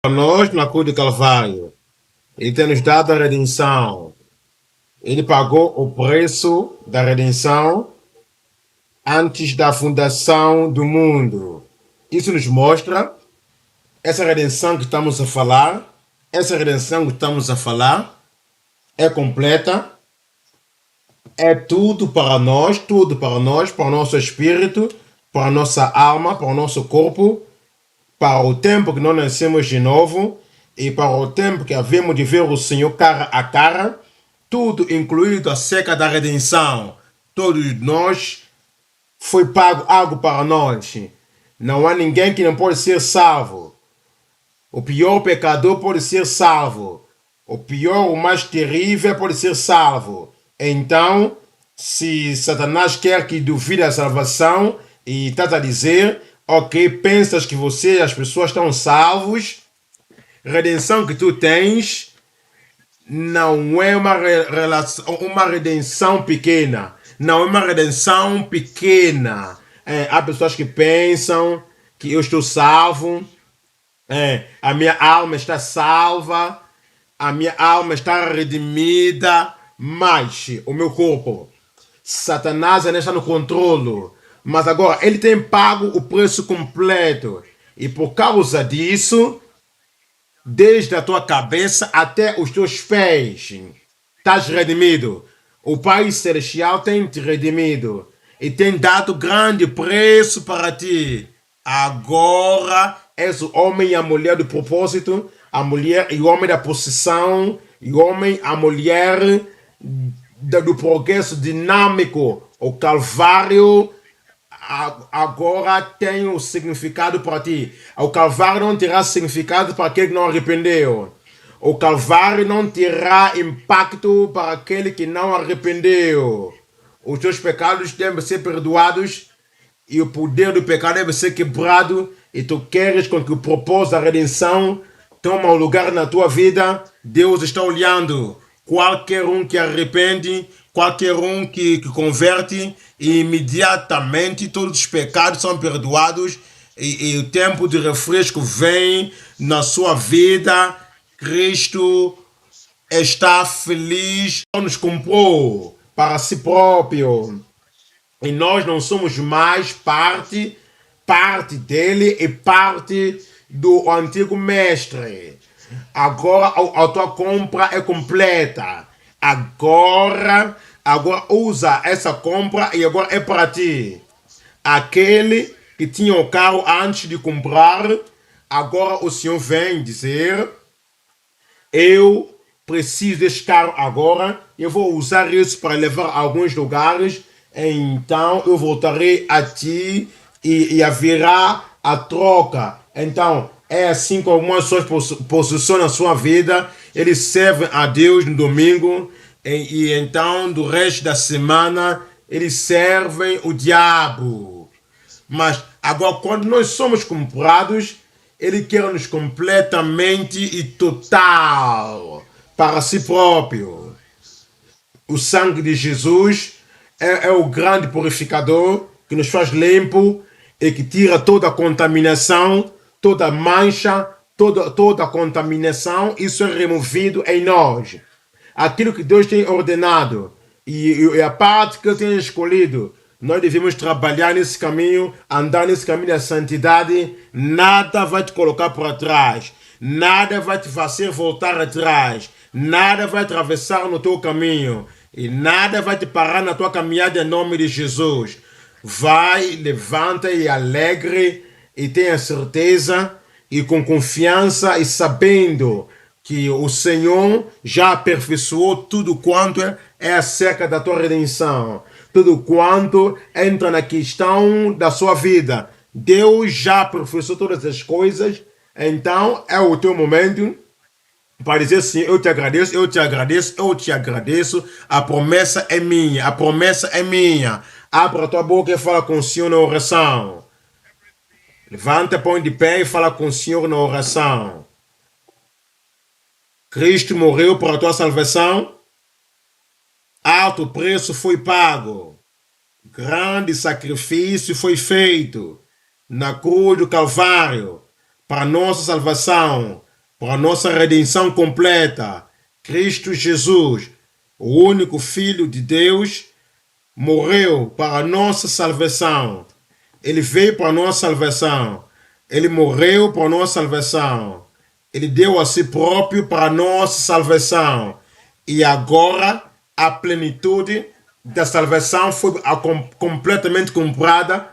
Para nós na cruz do Calvário. Ele tem nos dado a redenção. Ele pagou o preço da redenção antes da fundação do mundo. Isso nos mostra essa redenção que estamos a falar. Essa redenção que estamos a falar é completa. É tudo para nós, para o nosso espírito, para a nossa alma, para o nosso corpo, para o tempo que nós nascemos de novo e para o tempo que havemos de ver o Senhor cara a cara, tudo incluído acerca da redenção. Todos nós foi pago algo para nós. Não há ninguém que não pode ser salvo. O pior pecador pode ser salvo. O pior, o mais terrível pode ser salvo. Então, se Satanás quer que duvide a salvação e está a dizer, ok, pensas que você, as pessoas estão salvos, redenção que tu tens não é uma redenção pequena. Não é uma redenção pequena. Há pessoas que pensam que eu estou salvo, a minha alma está salva, a minha alma está redimida, mas o meu corpo, Satanás ainda está no controle. Mas agora, ele tem pago o preço completo. E por causa disso, desde a tua cabeça até os teus pés, estás redimido. O Pai Celestial tem te redimido e tem dado grande preço para ti. Agora és o homem e a mulher do propósito, a mulher e o homem da posição, e o homem, a mulher do progresso dinâmico. O Calvário agora tem o significado para ti. O Calvário não terá significado para aquele que não arrependeu. O Calvário não terá impacto para aquele que não arrependeu. Os teus pecados devem ser perdoados e o poder do pecado deve ser quebrado. E tu queres com que o propósito da redenção tome um lugar na tua vida. Deus está olhando qualquer um que arrepende, qualquer um que converte, e imediatamente todos os pecados são perdoados e o tempo de refresco vem na sua vida. Cristo está feliz, nos comprou para si próprio e nós não somos mais parte dele e parte do antigo mestre. Agora a tua compra é completa. Agora usa essa compra e agora é para ti. Aquele que tinha o carro antes de comprar, agora o Senhor vem dizer: eu preciso desse carro agora, eu vou usar isso para levar a alguns lugares, então eu voltarei a ti e haverá a troca. Então, é assim como as pessoas posicionam a sua vida, eles servem a Deus no domingo e então do resto da semana eles servem o diabo. Mas agora quando nós somos comprados, ele quer nos completamente e total para si próprio. O sangue de Jesus é o grande purificador que nos faz limpo e que tira toda a contaminação, toda mancha, toda a contaminação. Isso é removido em nós. Aquilo que Deus tem ordenado e a parte que Ele tem escolhido, nós devemos trabalhar nesse caminho, andar nesse caminho da santidade. Nada vai te colocar para trás, nada vai te fazer voltar atrás, nada vai atravessar no teu caminho e nada vai te parar na tua caminhada em nome de Jesus. Vai, levanta e alegre e tenha certeza e com confiança e sabendo que o Senhor já aperfeiçoou tudo quanto é acerca da tua redenção. Tudo quanto entra na questão da sua vida. Deus já aperfeiçoou todas as coisas. Então é o teu momento para dizer assim: eu te agradeço, eu te agradeço, eu te agradeço. A promessa é minha, a promessa é minha. Abra a tua boca e fala com o Senhor na oração. Levanta, põe de pé e fala com o Senhor na oração. Cristo morreu para a tua salvação. Alto preço foi pago. Grande sacrifício foi feito na cruz do Calvário para nossa salvação. para a nossa redenção completa. Cristo Jesus, o único Filho de Deus, morreu para a nossa salvação. Ele veio para a nossa salvação. Ele morreu para a nossa salvação. Ele deu a si próprio para a nossa salvação. E agora a plenitude da salvação foi completamente comprada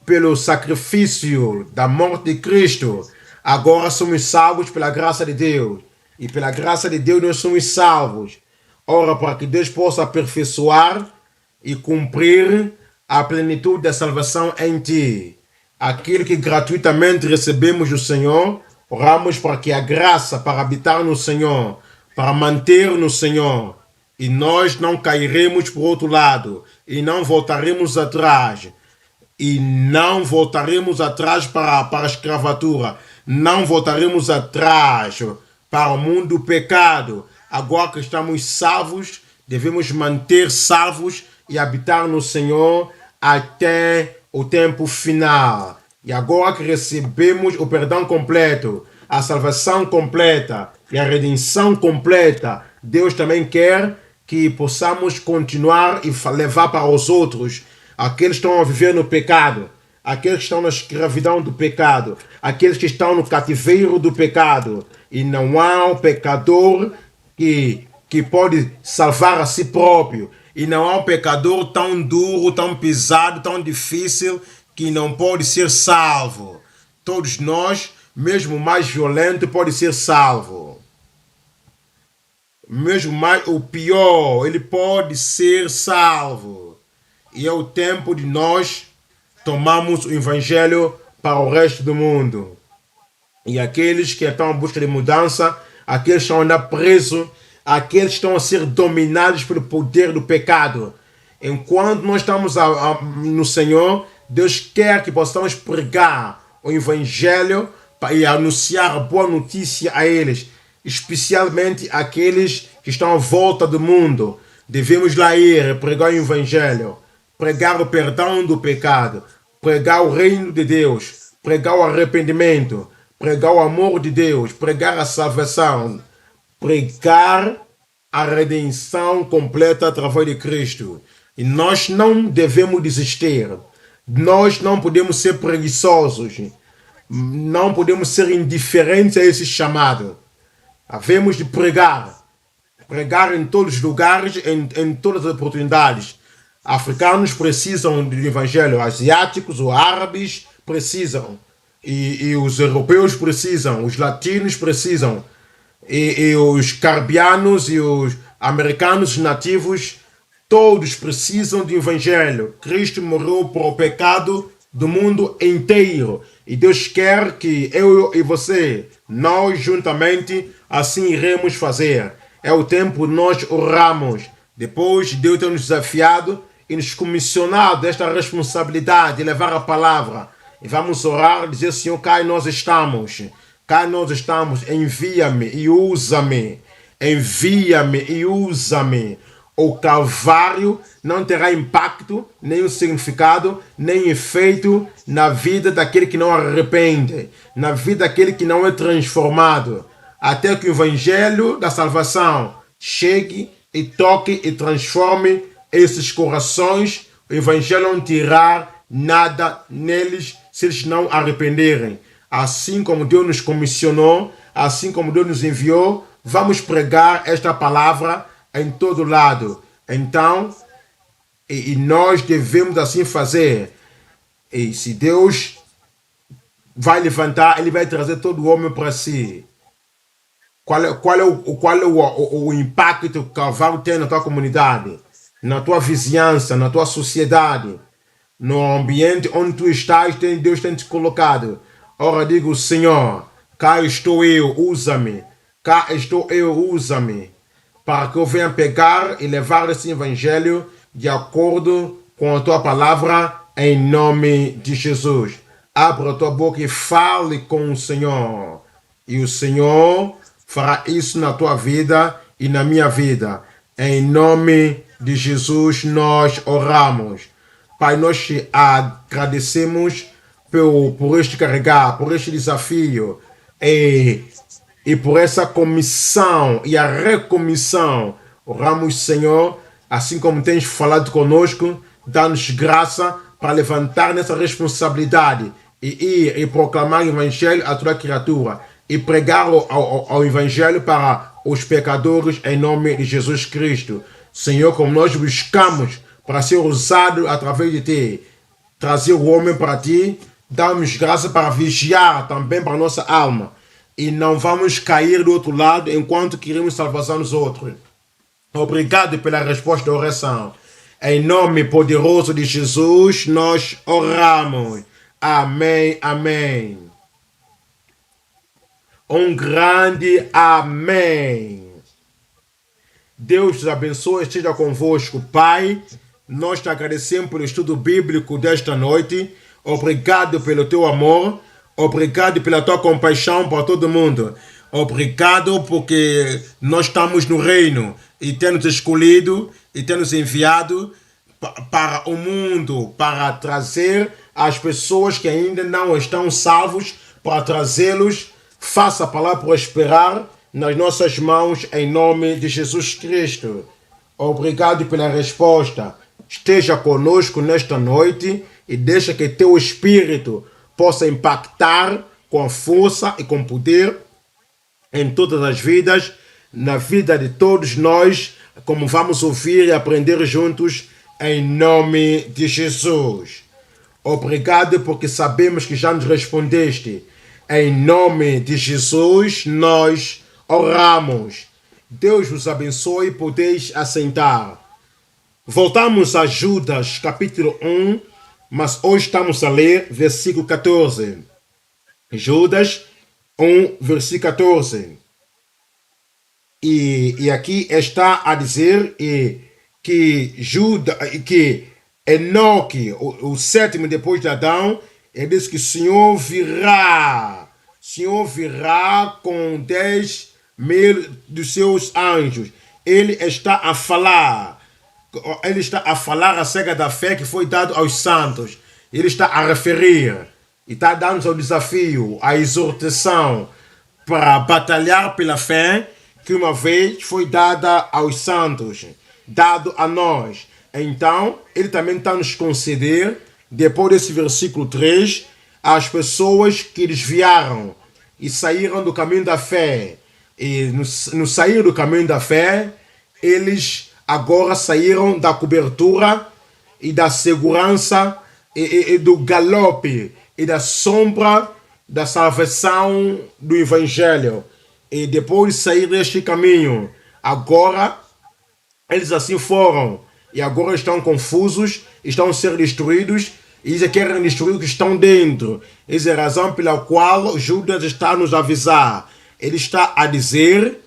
pelo sacrifício da morte de Cristo. Agora somos salvos pela graça de Deus. E pela graça de Deus nós somos salvos. Ora, para que Deus possa aperfeiçoar e cumprir a plenitude da salvação em ti. Aquilo que gratuitamente recebemos do Senhor, oramos para que a graça para habitar no Senhor, para manter no Senhor, e nós não cairemos para o outro lado, e não voltaremos atrás, e não voltaremos atrás para a escravatura, não voltaremos atrás para o mundo do pecado. Agora que estamos salvos, devemos manter salvos e habitar no Senhor até o tempo final. E agora que recebemos o perdão completo, a salvação completa e a redenção completa, Deus também quer que possamos continuar e levar para os outros, aqueles que estão a viver no pecado, aqueles que estão na escravidão do pecado, aqueles que estão no cativeiro do pecado. E não há um pecador que pode salvar a si próprio. E não há um pecador tão duro, tão pesado, tão difícil, que não pode ser salvo. Todos nós, mesmo o mais violento, pode ser salvo. Mesmo o pior, ele pode ser salvo. E é o tempo de nós tomarmos o Evangelho para o resto do mundo. E aqueles que estão em busca de mudança, aqueles que estão ainda presos, aqueles que estão a ser dominados pelo poder do pecado. Enquanto nós estamos no Senhor, Deus quer que possamos pregar o Evangelho e anunciar a boa notícia a eles, especialmente aqueles que estão à volta do mundo. Devemos lá ir pregar o Evangelho, pregar o perdão do pecado, pregar o reino de Deus, pregar o arrependimento, pregar o amor de Deus, pregar a salvação, pregar a redenção completa através de Cristo. E nós não devemos desistir. Nós não podemos ser preguiçosos. Não podemos ser indiferentes a esse chamado. Havemos de pregar. Pregar em todos os lugares, em todas as oportunidades. Africanos precisam do evangelho. Asiáticos ou árabes precisam. E os europeus precisam. Os latinos precisam. E os caribianos e os americanos nativos, todos precisam do Evangelho. Cristo morreu por o pecado do mundo inteiro. E Deus quer que eu e você, nós juntamente, assim iremos fazer. É o tempo nós oramos. Depois Deus tem nos desafiado e nos comissionado esta responsabilidade de levar a palavra. E vamos orar e dizer, Senhor, cá nós estamos. Cá nós estamos, envia-me e usa-me. Envia-me e usa-me. O Calvário não terá impacto, nem o significado, nem efeito na vida daquele que não arrepende, na vida daquele que não é transformado, até que o Evangelho da salvação chegue e toque e transforme esses corações. O Evangelho não terá nada neles se eles não arrependerem. Assim como Deus nos comissionou, assim como Deus nos enviou, vamos pregar esta palavra em todo lado. Então, e nós devemos assim fazer. E se Deus vai levantar, Ele vai trazer todo o homem para si. Qual é o impacto que o Calvário tem na tua comunidade, na tua vizinhança, na tua sociedade, no ambiente onde tu estás, Deus tem te colocado. Ora, digo, Senhor, cá estou eu, usa-me. Cá estou eu, usa-me. Para que eu venha pegar e levar esse evangelho de acordo com a tua palavra, em nome de Jesus. Abra a tua boca e fale com o Senhor. E o Senhor fará isso na tua vida e na minha vida. Em nome de Jesus nós oramos. Pai, nós te agradecemos por este carregar, por este desafio. E e por essa comissão e a recomissão. Oramos, Senhor, assim como tens falado conosco, dá-nos graça para levantar nessa responsabilidade e ir e proclamar o Evangelho a toda criatura e pregar ao Evangelho para os pecadores em nome de Jesus Cristo. Senhor, como nós buscamos para ser usado através de Ti, trazer o homem para Ti, dá-nos graça para vigiar também para a nossa alma e não vamos cair do outro lado enquanto queremos salvação dos outros. Obrigado pela resposta da oração. Em nome poderoso de Jesus, nós oramos. Amém, amém. Um grande amém. Deus te abençoe, esteja convosco. Pai, nós te agradecemos pelo estudo bíblico desta noite. Obrigado pelo teu amor. Obrigado pela tua compaixão para todo mundo. Obrigado porque nós estamos no reino e temos escolhido e temos enviado para o mundo, para trazer as pessoas que ainda não estão salvos, para trazê-los. Faça a palavra prosperar nas nossas mãos, em nome de Jesus Cristo. Obrigado pela resposta. Esteja conosco nesta noite e deixa que teu Espírito possa impactar com força e com poder em todas as vidas, na vida de todos nós, como vamos ouvir e aprender juntos, em nome de Jesus. Obrigado porque sabemos que já nos respondeste. Em nome de Jesus, nós oramos. Deus vos abençoe, podeis assentar. Voltamos a Judas, capítulo 1, mas hoje estamos a ler versículo 14. Judas 1, versículo 14. E aqui está a dizer que Enoque, o sétimo depois de Adão, ele diz que o Senhor virá com 10.000 dos seus anjos. Ele está a falar acerca da fé que foi dada aos santos. Ele está a referir e está dando o desafio, a exortação para batalhar pela fé que uma vez foi dada aos santos, dado a nós. Então, ele também está nos conceder, depois desse versículo 3, as pessoas que desviaram e saíram do caminho da fé. E no sair do caminho da fé, eles agora saíram da cobertura e da segurança e do galope e da sombra da salvação do Evangelho. E depois de sair deste caminho, agora eles assim foram. E agora estão confusos, estão a ser destruídos, e eles querem destruir os que estão dentro. Essa é a razão pela qual Judas está a nos avisar. Ele está a dizer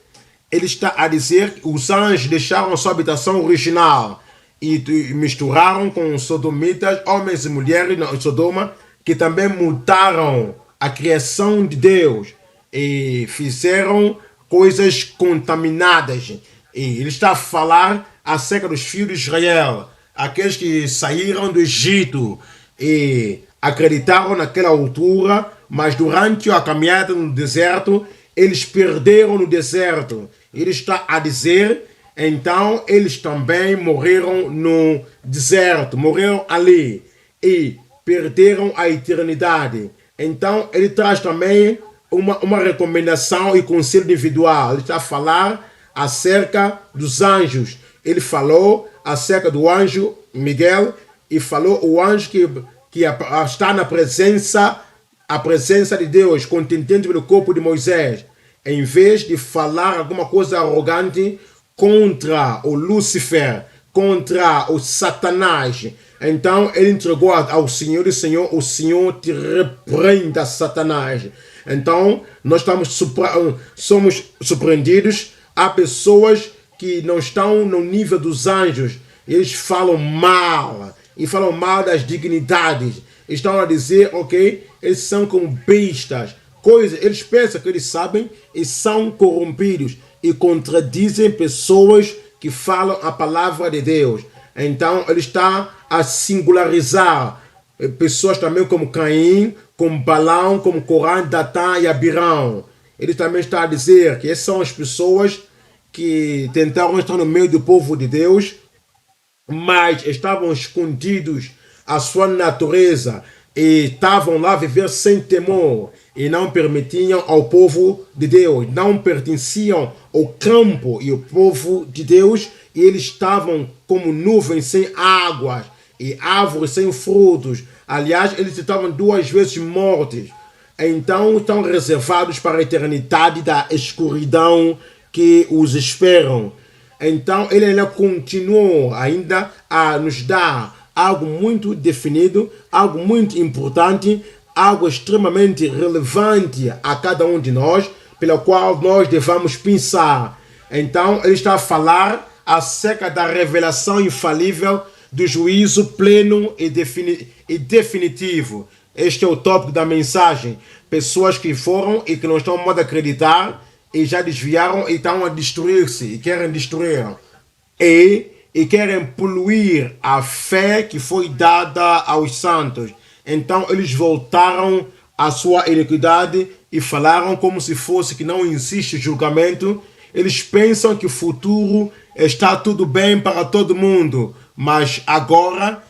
que os anjos deixaram sua habitação original e misturaram com os sodomitas, homens e mulheres em Sodoma, que também mudaram a criação de Deus e fizeram coisas contaminadas. E ele está a falar acerca dos filhos de Israel, aqueles que saíram do Egito e acreditaram naquela altura, mas durante a caminhada no deserto, eles perderam no deserto. Ele está a dizer, então eles também morreram no deserto, morreram ali e perderam a eternidade. Então ele traz também uma recomendação e conselho individual. Ele está a falar acerca dos anjos. Ele falou acerca do anjo Miguel e falou o anjo que está na presença de Deus, contendente pelo corpo de Moisés. Em vez de falar alguma coisa arrogante contra o Lúcifer, contra o Satanás, então ele entregou ao Senhor e Senhor, o Senhor te repreenda, Satanás. Então nós somos surpreendidos. Há pessoas que não estão no nível dos anjos, eles falam mal, e falam mal das dignidades, estão a dizer, ok, eles são como bestas, eles pensam que eles sabem e são corrompidos, e contradizem pessoas que falam a palavra de Deus. Então ele está a singularizar pessoas também como Caim, como Balaão, como Corã, Datã e Abirão. ele também está a dizer que essas são as pessoas que tentaram estar no meio do povo de Deus, mas estavam escondidos à sua natureza e estavam lá a viver sem temor e não permitiam ao povo de Deus, não pertenciam ao campo e ao povo de Deus, e eles estavam como nuvens sem águas e árvores sem frutos. Aliás, eles estavam 2 vezes mortos. Então estão reservados para a eternidade da escuridão que os esperam. Então ele ainda continuou ainda a nos dar algo muito definido, algo muito importante, algo extremamente relevante a cada um de nós, pela qual nós devemos pensar. Então ele está a falar acerca da revelação infalível do juízo pleno e definitivo. Este é o tópico da mensagem. Pessoas que foram e que não estão modo a acreditar e já desviaram e estão a destruir-se e querem destruir e querem poluir a fé que foi dada aos santos. Então eles voltaram à sua iniquidade e falaram como se fosse que não existe julgamento. Eles pensam que o futuro está tudo bem para todo mundo, mas agora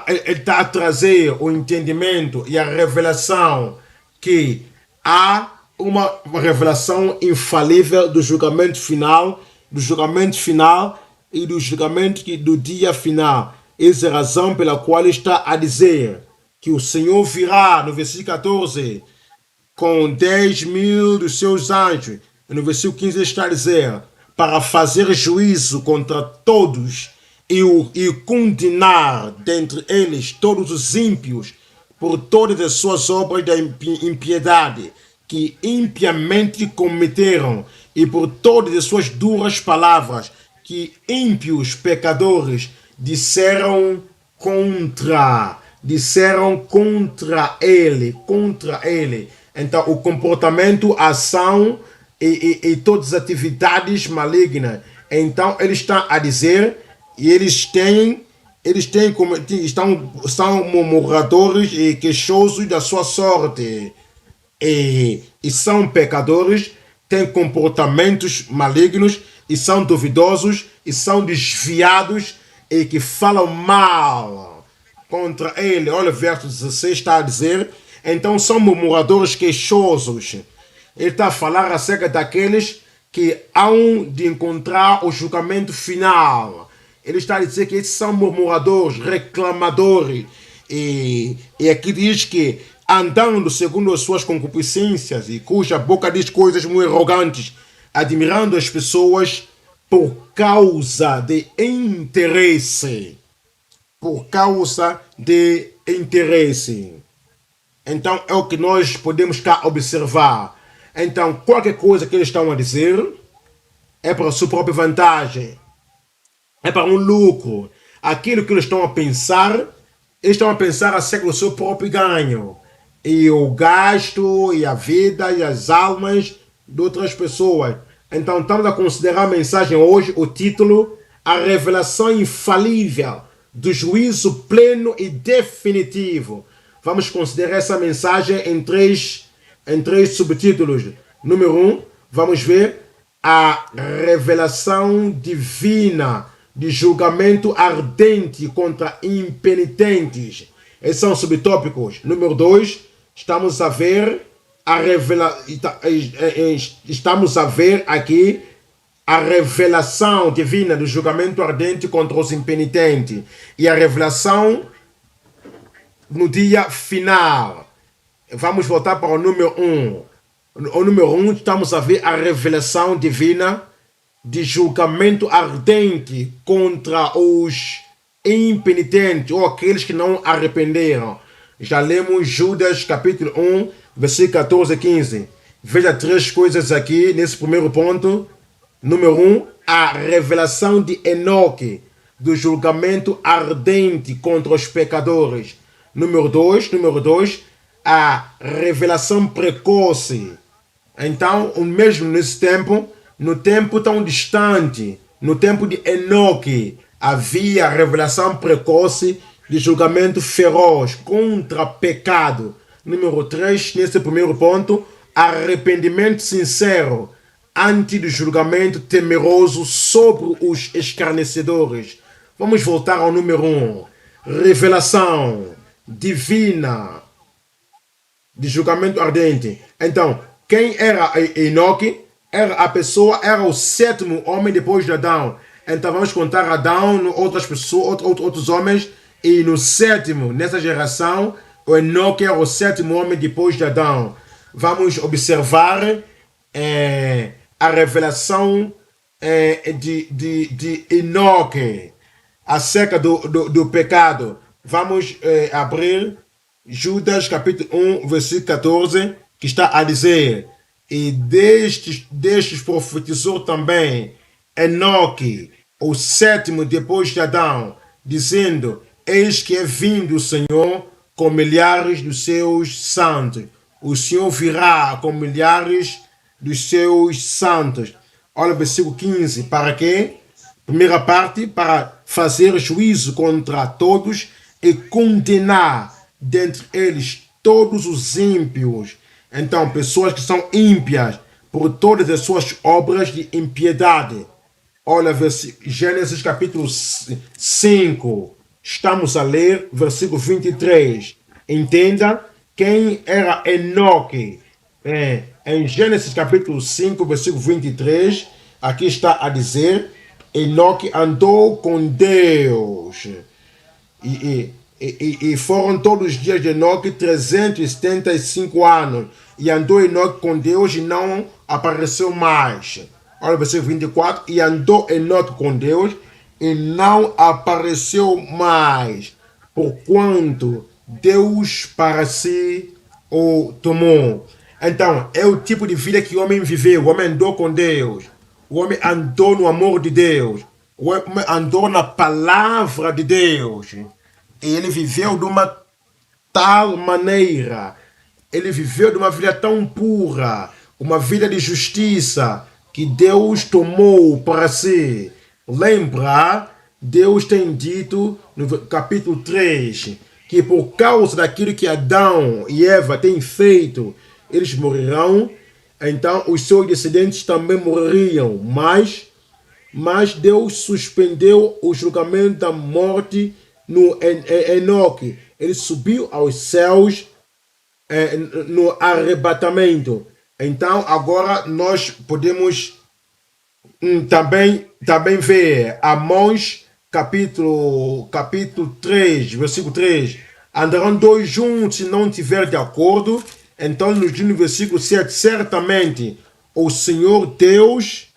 ele está a trazer o entendimento e a revelação que há uma revelação infalível do julgamento final e do julgamento do dia final. Essa é a razão pela qual ele está a dizer que o Senhor virá, no versículo 14, com 10.000 dos seus anjos. No versículo 15 ele está a dizer, para fazer juízo contra todos e condenar dentre eles todos os ímpios por todas as suas obras da impiedade que impiamente cometeram e por todas as suas duras palavras que ímpios pecadores disseram contra ele. Então o comportamento, a ação e todas as atividades malignas. Então ele está a dizer, e são murmuradores e queixosos da sua sorte e são pecadores, têm comportamentos malignos e são duvidosos e são desviados e que falam mal contra ele. Olha o verso 16 está a dizer, então são murmuradores queixosos. Ele está a falar acerca daqueles que hão de encontrar o julgamento final. Ele está a dizer que esses são murmuradores, reclamadores. E aqui diz que andando segundo as suas concupiscências e cuja boca diz coisas muito arrogantes, admirando as pessoas por causa de interesse. Por causa de interesse. Então é o que nós podemos cá observar. Então qualquer coisa que eles estão a dizer é para a sua própria vantagem. É para um lucro. Aquilo que eles estão a pensar, eles estão a pensar acerca do seu próprio ganho. E o gasto, e a vida, e as almas de outras pessoas. Então estamos a considerar a mensagem hoje, o título, a revelação infalível do juízo pleno e definitivo. Vamos considerar essa mensagem em três subtítulos. Número 1, vamos ver a revelação divina de julgamento ardente contra impenitentes. Esses são subtópicos. Número 2, estamos a ver aqui a revelação divina do julgamento ardente contra os impenitentes e a revelação no dia final. Vamos voltar para o número 1. O número 1, estamos a ver a revelação divina de julgamento ardente contra os impenitentes ou aqueles que não arrependeram. Já lemos Judas capítulo 1, versículo 14 e 15. Veja 3 coisas aqui nesse primeiro ponto. Número 1, a revelação de Enoque, do julgamento ardente contra os pecadores. Número 2, a revelação precoce. Então, mesmo nesse tempo, no tempo tão distante, no tempo de Enoque, havia a revelação precoce de julgamento feroz contra pecado. Número 3, nesse primeiro ponto, arrependimento sincero antes do julgamento temeroso sobre os escarnecedores. Vamos voltar ao número 1. Revelação divina de julgamento ardente. Então, quem era Enoque? Era a pessoa, era o 7º homem depois de Adão. Então vamos contar Adão, outras pessoas, outros homens, e no 7º, nessa geração, o Enoque era o 7º homem depois de Adão. Vamos observar a revelação de Enoque acerca do pecado. Vamos abrir Judas capítulo 1, versículo 14, que está a dizer: e destes profetizou também Enoque, o 7º depois de Adão, dizendo: eis que é vindo o Senhor com milhares dos seus santos. O Senhor virá com milhares dos seus santos. Olha o versículo 15. Para quê? Primeira parte, para fazer juízo contra todos e condenar dentre eles todos os ímpios. Então, pessoas que são ímpias por todas as suas obras de impiedade. Olha, Gênesis capítulo 5. Estamos a ler versículo 23. Entenda quem era Enoque. Em Gênesis capítulo 5, versículo 23, aqui está a dizer: Enoque andou com Deus. E foram todos os dias de Enoque 375 anos. E andou Enoque com Deus e não apareceu mais. Olha o versículo 24. E andou Enoque com Deus e não apareceu mais, porquanto Deus para si o tomou. Então, é o tipo de vida que o homem viveu. O homem andou com Deus. O homem andou no amor de Deus. O homem andou na palavra de Deus. E ele viveu de uma tal maneira. Ele viveu de uma vida tão pura. Uma vida de justiça que Deus tomou para si. Lembra, Deus tem dito no capítulo 3 que por causa daquilo que Adão e Eva têm feito, eles morrerão. Então os seus descendentes também morreriam. Mas Deus suspendeu o julgamento da morte no Enoque. Ele subiu aos céus no arrebatamento. Então agora nós podemos também ver Amós capítulo 3, versículo 3. Andarão dois juntos se não tiver de acordo. Então nos diz no versículo 7, certamente o Senhor Deus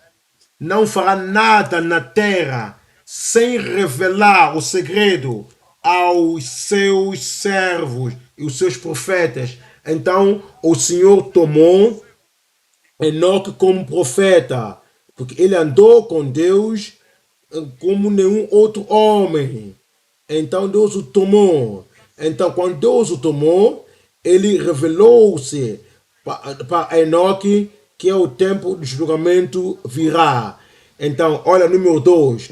não fará nada na terra sem revelar o segredo aos seus servos e os seus profetas. Então o Senhor tomou Enoque como profeta, porque ele andou com Deus como nenhum outro homem. Então Deus o tomou. Então quando Deus o tomou, ele revelou-se para Enoque que é o tempo do julgamento virá. Então, olha, número 2,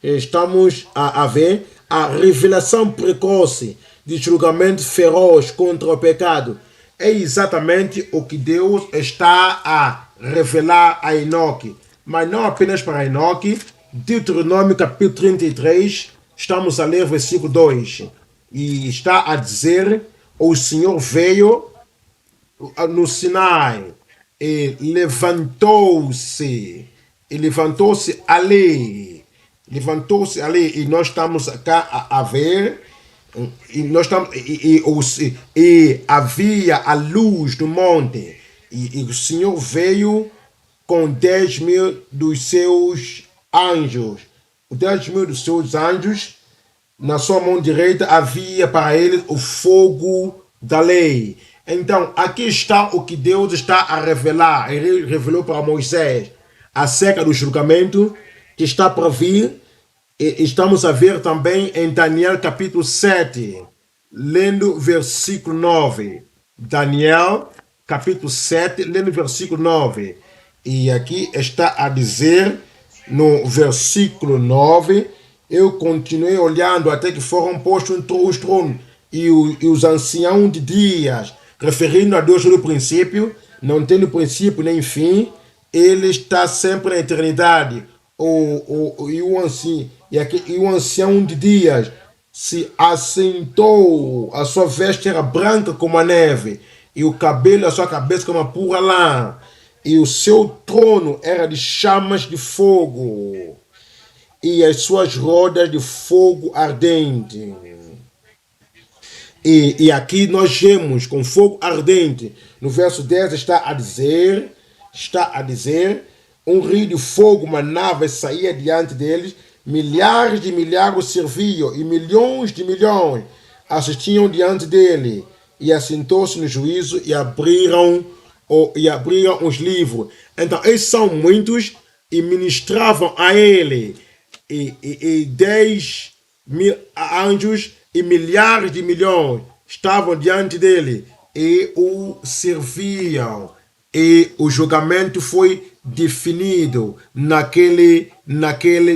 estamos a ver a revelação precoce de julgamento feroz contra o pecado. É exatamente o que Deus está a revelar a Enoque. Mas não apenas para Enoque. Deuteronômio capítulo 33, estamos a ler versículo 2. E está a dizer: o Senhor veio no Sinai e levantou-se ali. E nós estamos cá a ver. E havia a luz do monte. E o Senhor veio com 10.000 dos seus anjos. 10.000 dos seus anjos. Na sua mão direita havia para ele o fogo da lei. Então, aqui está o que Deus está a revelar. Ele revelou para Moisés acerca do julgamento que está para vir. E estamos a ver também em Daniel capítulo 7, lendo versículo 9. Daniel capítulo 7, lendo versículo 9. E aqui está a dizer no versículo 9: eu continuei olhando até que foram postos os tronos e os anciãos de dias referindo a Deus no princípio, não tendo princípio nem fim, ele está sempre na eternidade. E o ancião de dias se assentou, a sua veste era branca como a neve, e o cabelo da sua cabeça como a pura lã, e o seu trono era de chamas de fogo, e as suas rodas de fogo ardente. E aqui nós vemos com fogo ardente. No verso 10 está a dizer, um rio de fogo manava e saía diante deles, milhares de milhares serviam e milhões de milhões assistiam diante dele. E assentou-se no juízo e abriram os livros. Então, esses são muitos e ministravam a ele. E 10.000 anjos e milhares de milhões estavam diante dele e o serviam. E o julgamento foi definido naquele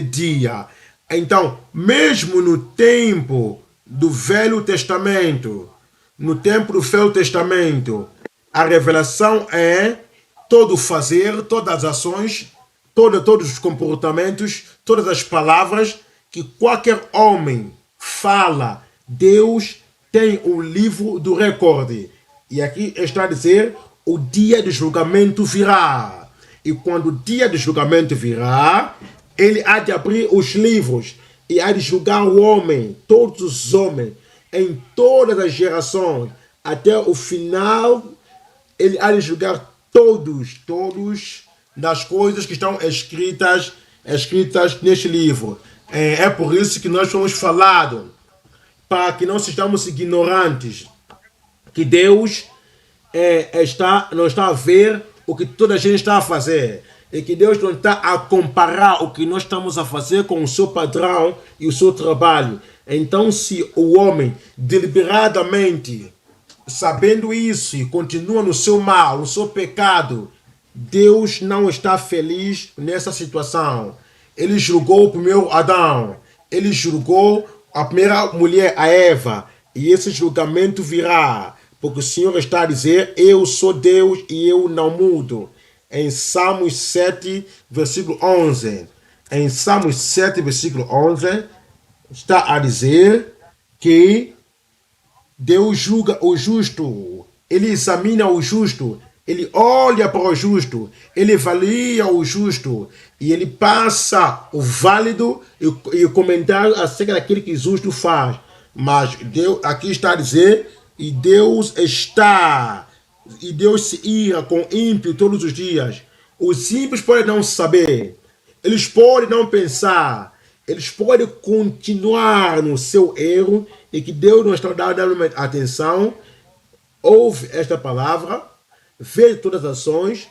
dia. Então, mesmo no tempo do Velho Testamento, a revelação é todo fazer, todas as ações, todos os comportamentos, todas as palavras que qualquer homem fala, Deus tem o livro do recorde. E aqui está a dizer, o dia de julgamento virá. E quando o dia de julgamento virá, ele há de abrir os livros e há de julgar o homem, todos os homens, em todas as gerações, até o final, ele há de julgar todos das coisas que estão escritas neste livro. É por isso que nós fomos falados, para que não sejamos ignorantes, que Deus não está a ver o que toda a gente está a fazer, e que Deus não está a comparar o que nós estamos a fazer com o seu padrão e o seu trabalho. Então, se o homem deliberadamente, sabendo isso, e continua no seu mal, no seu pecado, Deus não está feliz nessa situação. Ele julgou o primeiro Adão, ele julgou a primeira mulher, a Eva, e esse julgamento virá, porque o Senhor está a dizer, eu sou Deus e eu não mudo. Em Salmos 7, versículo 11. Em Salmos 7, versículo 11, está a dizer que Deus julga o justo, ele examina o justo, ele olha para o justo, ele avalia o justo, e ele passa o válido e o comentário acerca daquilo que o justo faz. Mas Deus, aqui está a dizer, e Deus se ira com ímpio todos os dias. Os ímpios podem não saber, eles podem não pensar, eles podem continuar no seu erro, e que Deus não está dando atenção. Ouve esta palavra, vê todas as ações,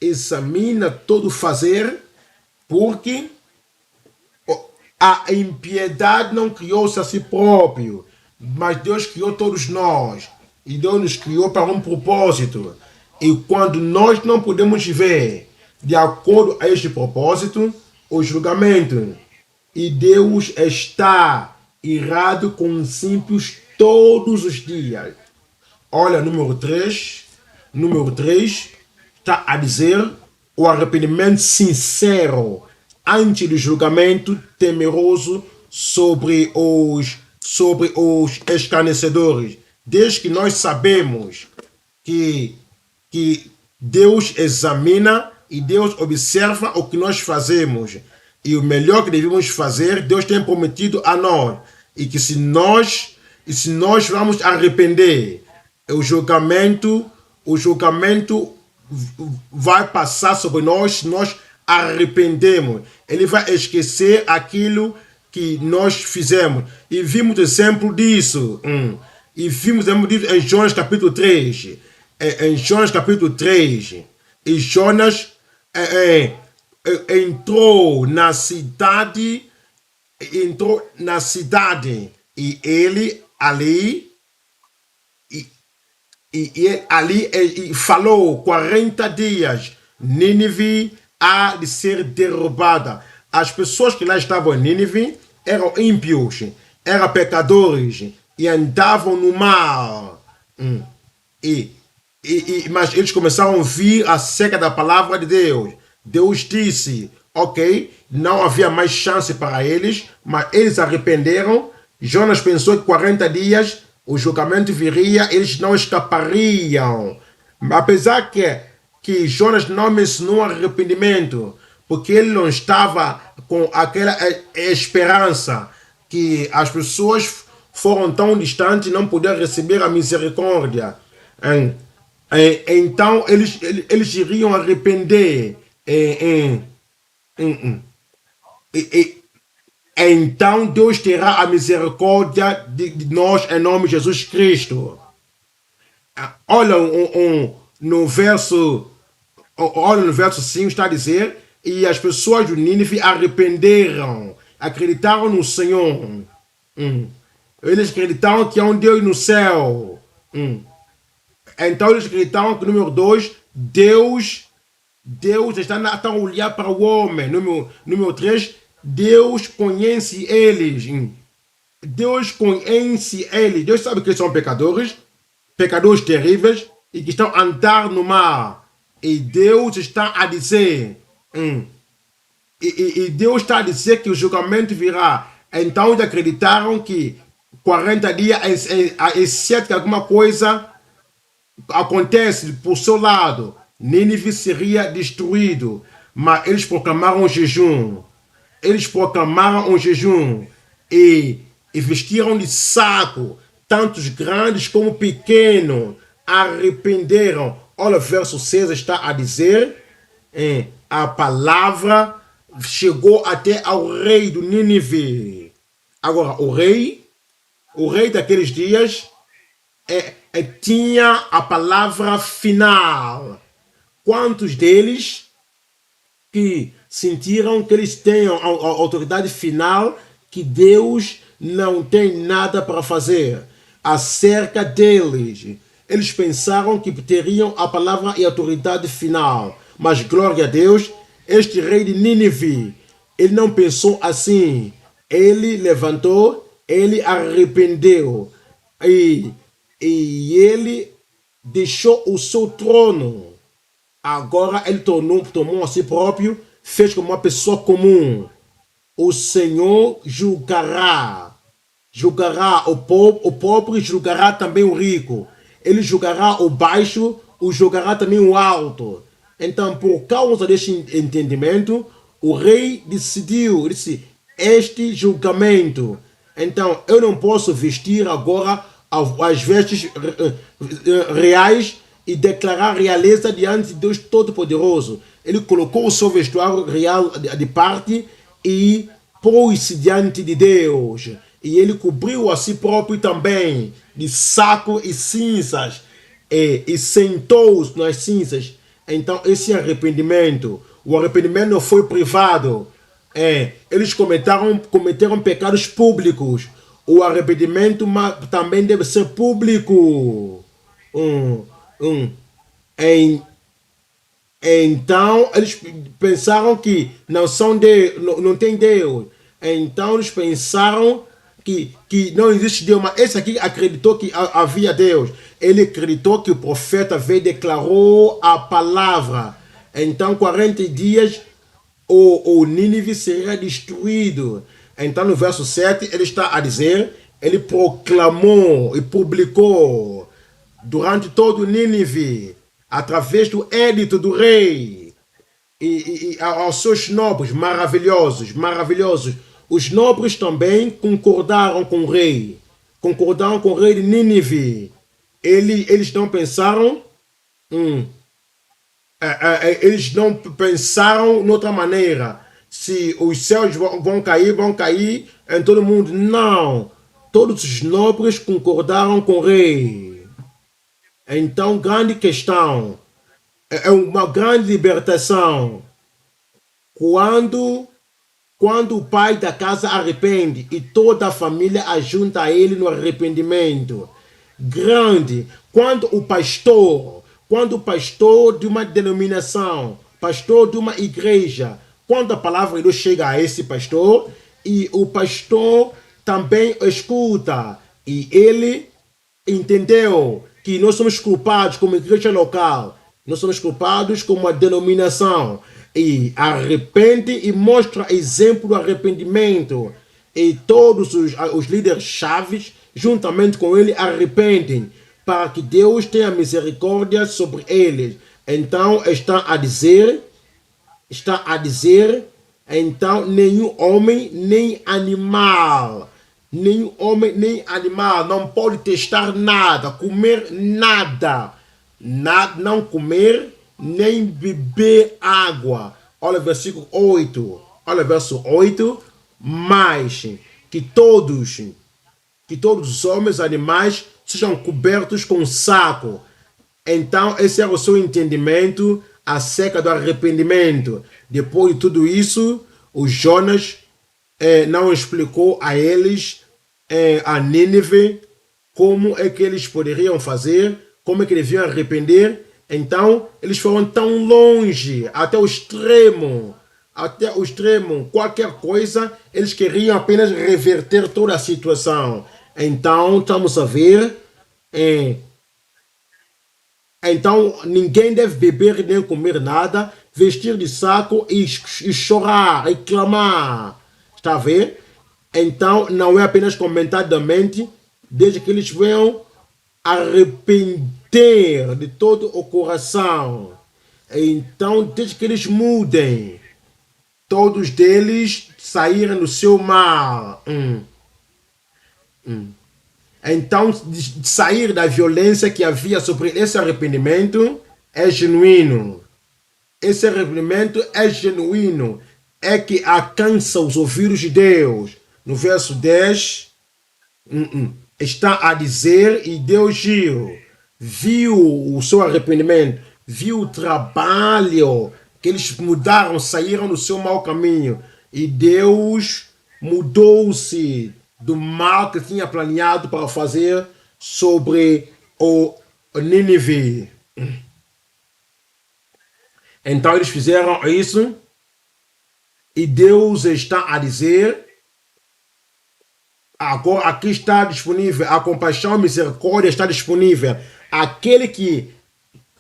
examina todo fazer, porque a impiedade não criou-se a si próprio, mas Deus criou todos nós, e Deus nos criou para um propósito. E quando nós não podemos ver de acordo a este propósito, o julgamento, e Deus está irado com os ímpios todos os dias. Olha, número 3 está a dizer o arrependimento sincero antes do julgamento temeroso sobre os escarnecedores. Desde que nós sabemos que Deus examina e Deus observa o que nós fazemos, e o melhor que devemos fazer, Deus tem prometido a nós, e que se nós vamos arrepender, o julgamento vai passar sobre nós se nós arrependemos. Ele vai esquecer aquilo que nós fizemos. E vimos exemplo disso. E vimos exemplo disso em Jonas capítulo 3. Em Jonas capítulo 3. E Jonas entrou na cidade, e ele ali falou 40 dias, Nínive há de ser derrubada. As pessoas que lá estavam em Nínive eram ímpios, eram pecadores e andavam no mal. E Mas eles começaram a ouvir acerca da palavra de Deus. Deus disse, ok, não havia mais chance para eles, mas eles arrependeram. Jonas pensou que 40 dias o julgamento viria, eles não escapariam. Apesar que Jonas não mencionou arrependimento, porque ele não estava com aquela esperança que as pessoas foram tão distantes e não puderam receber a misericórdia. Então eles iriam arrepender. Então Deus terá a misericórdia de nós em nome de Jesus Cristo. Olha olha no verso 5 está a dizer, e as pessoas de Nínive arrependeram, acreditaram no Senhor. Eles acreditaram que há um Deus no céu. Então eles acreditavam que, número 2, Deus está a olhar para o homem. Número 3, Deus conhece eles. Deus conhece eles. Deus sabe que eles são pecadores terríveis e que estão a andar no mar. E Deus está a dizer, e Deus está a dizer que o julgamento virá. Então eles acreditaram que 40 dias, exceto que alguma coisa acontece por seu lado, Nínive seria destruído. Mas eles proclamaram um jejum. Eles proclamaram um jejum e vestiram de saco, tantos grandes como pequenos, arrependeram. Olha, o verso 6 está a dizer, a palavra chegou até ao rei do Nínive. Agora, o rei daqueles dias tinha a palavra final. Quantos deles que sentiram que eles têm a autoridade final, que Deus não tem nada para fazer acerca deles? Eles pensaram que teriam a palavra e a autoridade final. Mas glória a Deus, este rei de Nínive, ele não pensou assim. Ele levantou, ele arrependeu e ele deixou o seu trono. Agora ele tomou a si próprio, fez como uma pessoa comum. O Senhor julgará o pobre, julgará também o rico. Ele julgará o baixo, o julgará também o alto. Então, por causa deste entendimento, o rei disse, este julgamento. Então, eu não posso vestir agora as vestes reais e declarar realeza diante de Deus Todo-Poderoso. Ele colocou o seu vestuário real de parte e pôs-se diante de Deus. E ele cobriu a si próprio também de saco e cinzas. E sentou-se nas cinzas. Então, esse arrependimento, o arrependimento não foi privado. Eles cometeram pecados públicos. O arrependimento também deve ser público. Então eles pensaram que não tem Deus. Então eles pensaram que não existe Deus. Mas esse aqui acreditou que havia Deus. Ele acreditou que o profeta veio e declarou a palavra. Então 40 dias o Nínive seria destruído. Então no verso 7 ele está a dizer, ele proclamou e publicou durante todo o Nínive, através do édito do rei, e aos seus nobres maravilhosos. Os nobres também concordaram com o rei de Nínive. Eles não pensaram, eles não pensaram de outra maneira. Se os céus vão cair em todo mundo. Não. Todos os nobres concordaram com o rei. Então, grande questão, é uma grande libertação. Quando o pai da casa arrepende e toda a família ajunta a ele no arrependimento. Grande. Quando o pastor de uma denominação, pastor de uma igreja, quando a palavra de Deus chega a esse pastor, e o pastor também escuta, e ele entendeu que nós somos culpados como igreja local, nós somos culpados como uma denominação, e arrepende e mostra exemplo do arrependimento, e todos os líderes chaves, juntamente com ele, arrependem, para que Deus tenha misericórdia sobre eles. Então está a dizer, então nenhum homem nem animal, nenhum homem nem animal não pode testar nada, comer nada, não comer nem beber água. Olha o versículo 8. Olha o verso 8. Mas que todos os homens, animais, sejam cobertos com saco. Então, esse é o seu entendimento acerca do arrependimento. Depois de tudo isso, o Jonas não explicou a eles, a Nínive, como é que eles poderiam fazer, como é que deviam arrepender. Então, eles foram tão longe, até o extremo, qualquer coisa, eles queriam apenas reverter toda a situação. Então, estamos a ver, então ninguém deve beber nem comer nada, vestir de saco e chorar, e clamar. Está a ver? Então, não é apenas comentadamente, desde que eles venham arrepender de todo o coração. Então, desde que eles mudem, todos deles saíram do seu mal. Então, de sair da violência que havia sobre esse arrependimento é genuíno. Esse arrependimento é genuíno. É que alcança os ouvidos de Deus. No verso 10, está a dizer, e Deus viu o seu arrependimento, viu o trabalho que eles mudaram, saíram do seu mau caminho, e Deus mudou-se do mal que tinha planeado para fazer sobre o Nínive. Então eles fizeram isso, e Deus está a dizer, agora aqui está disponível, a compaixão e a misericórdia está disponível. Aquele que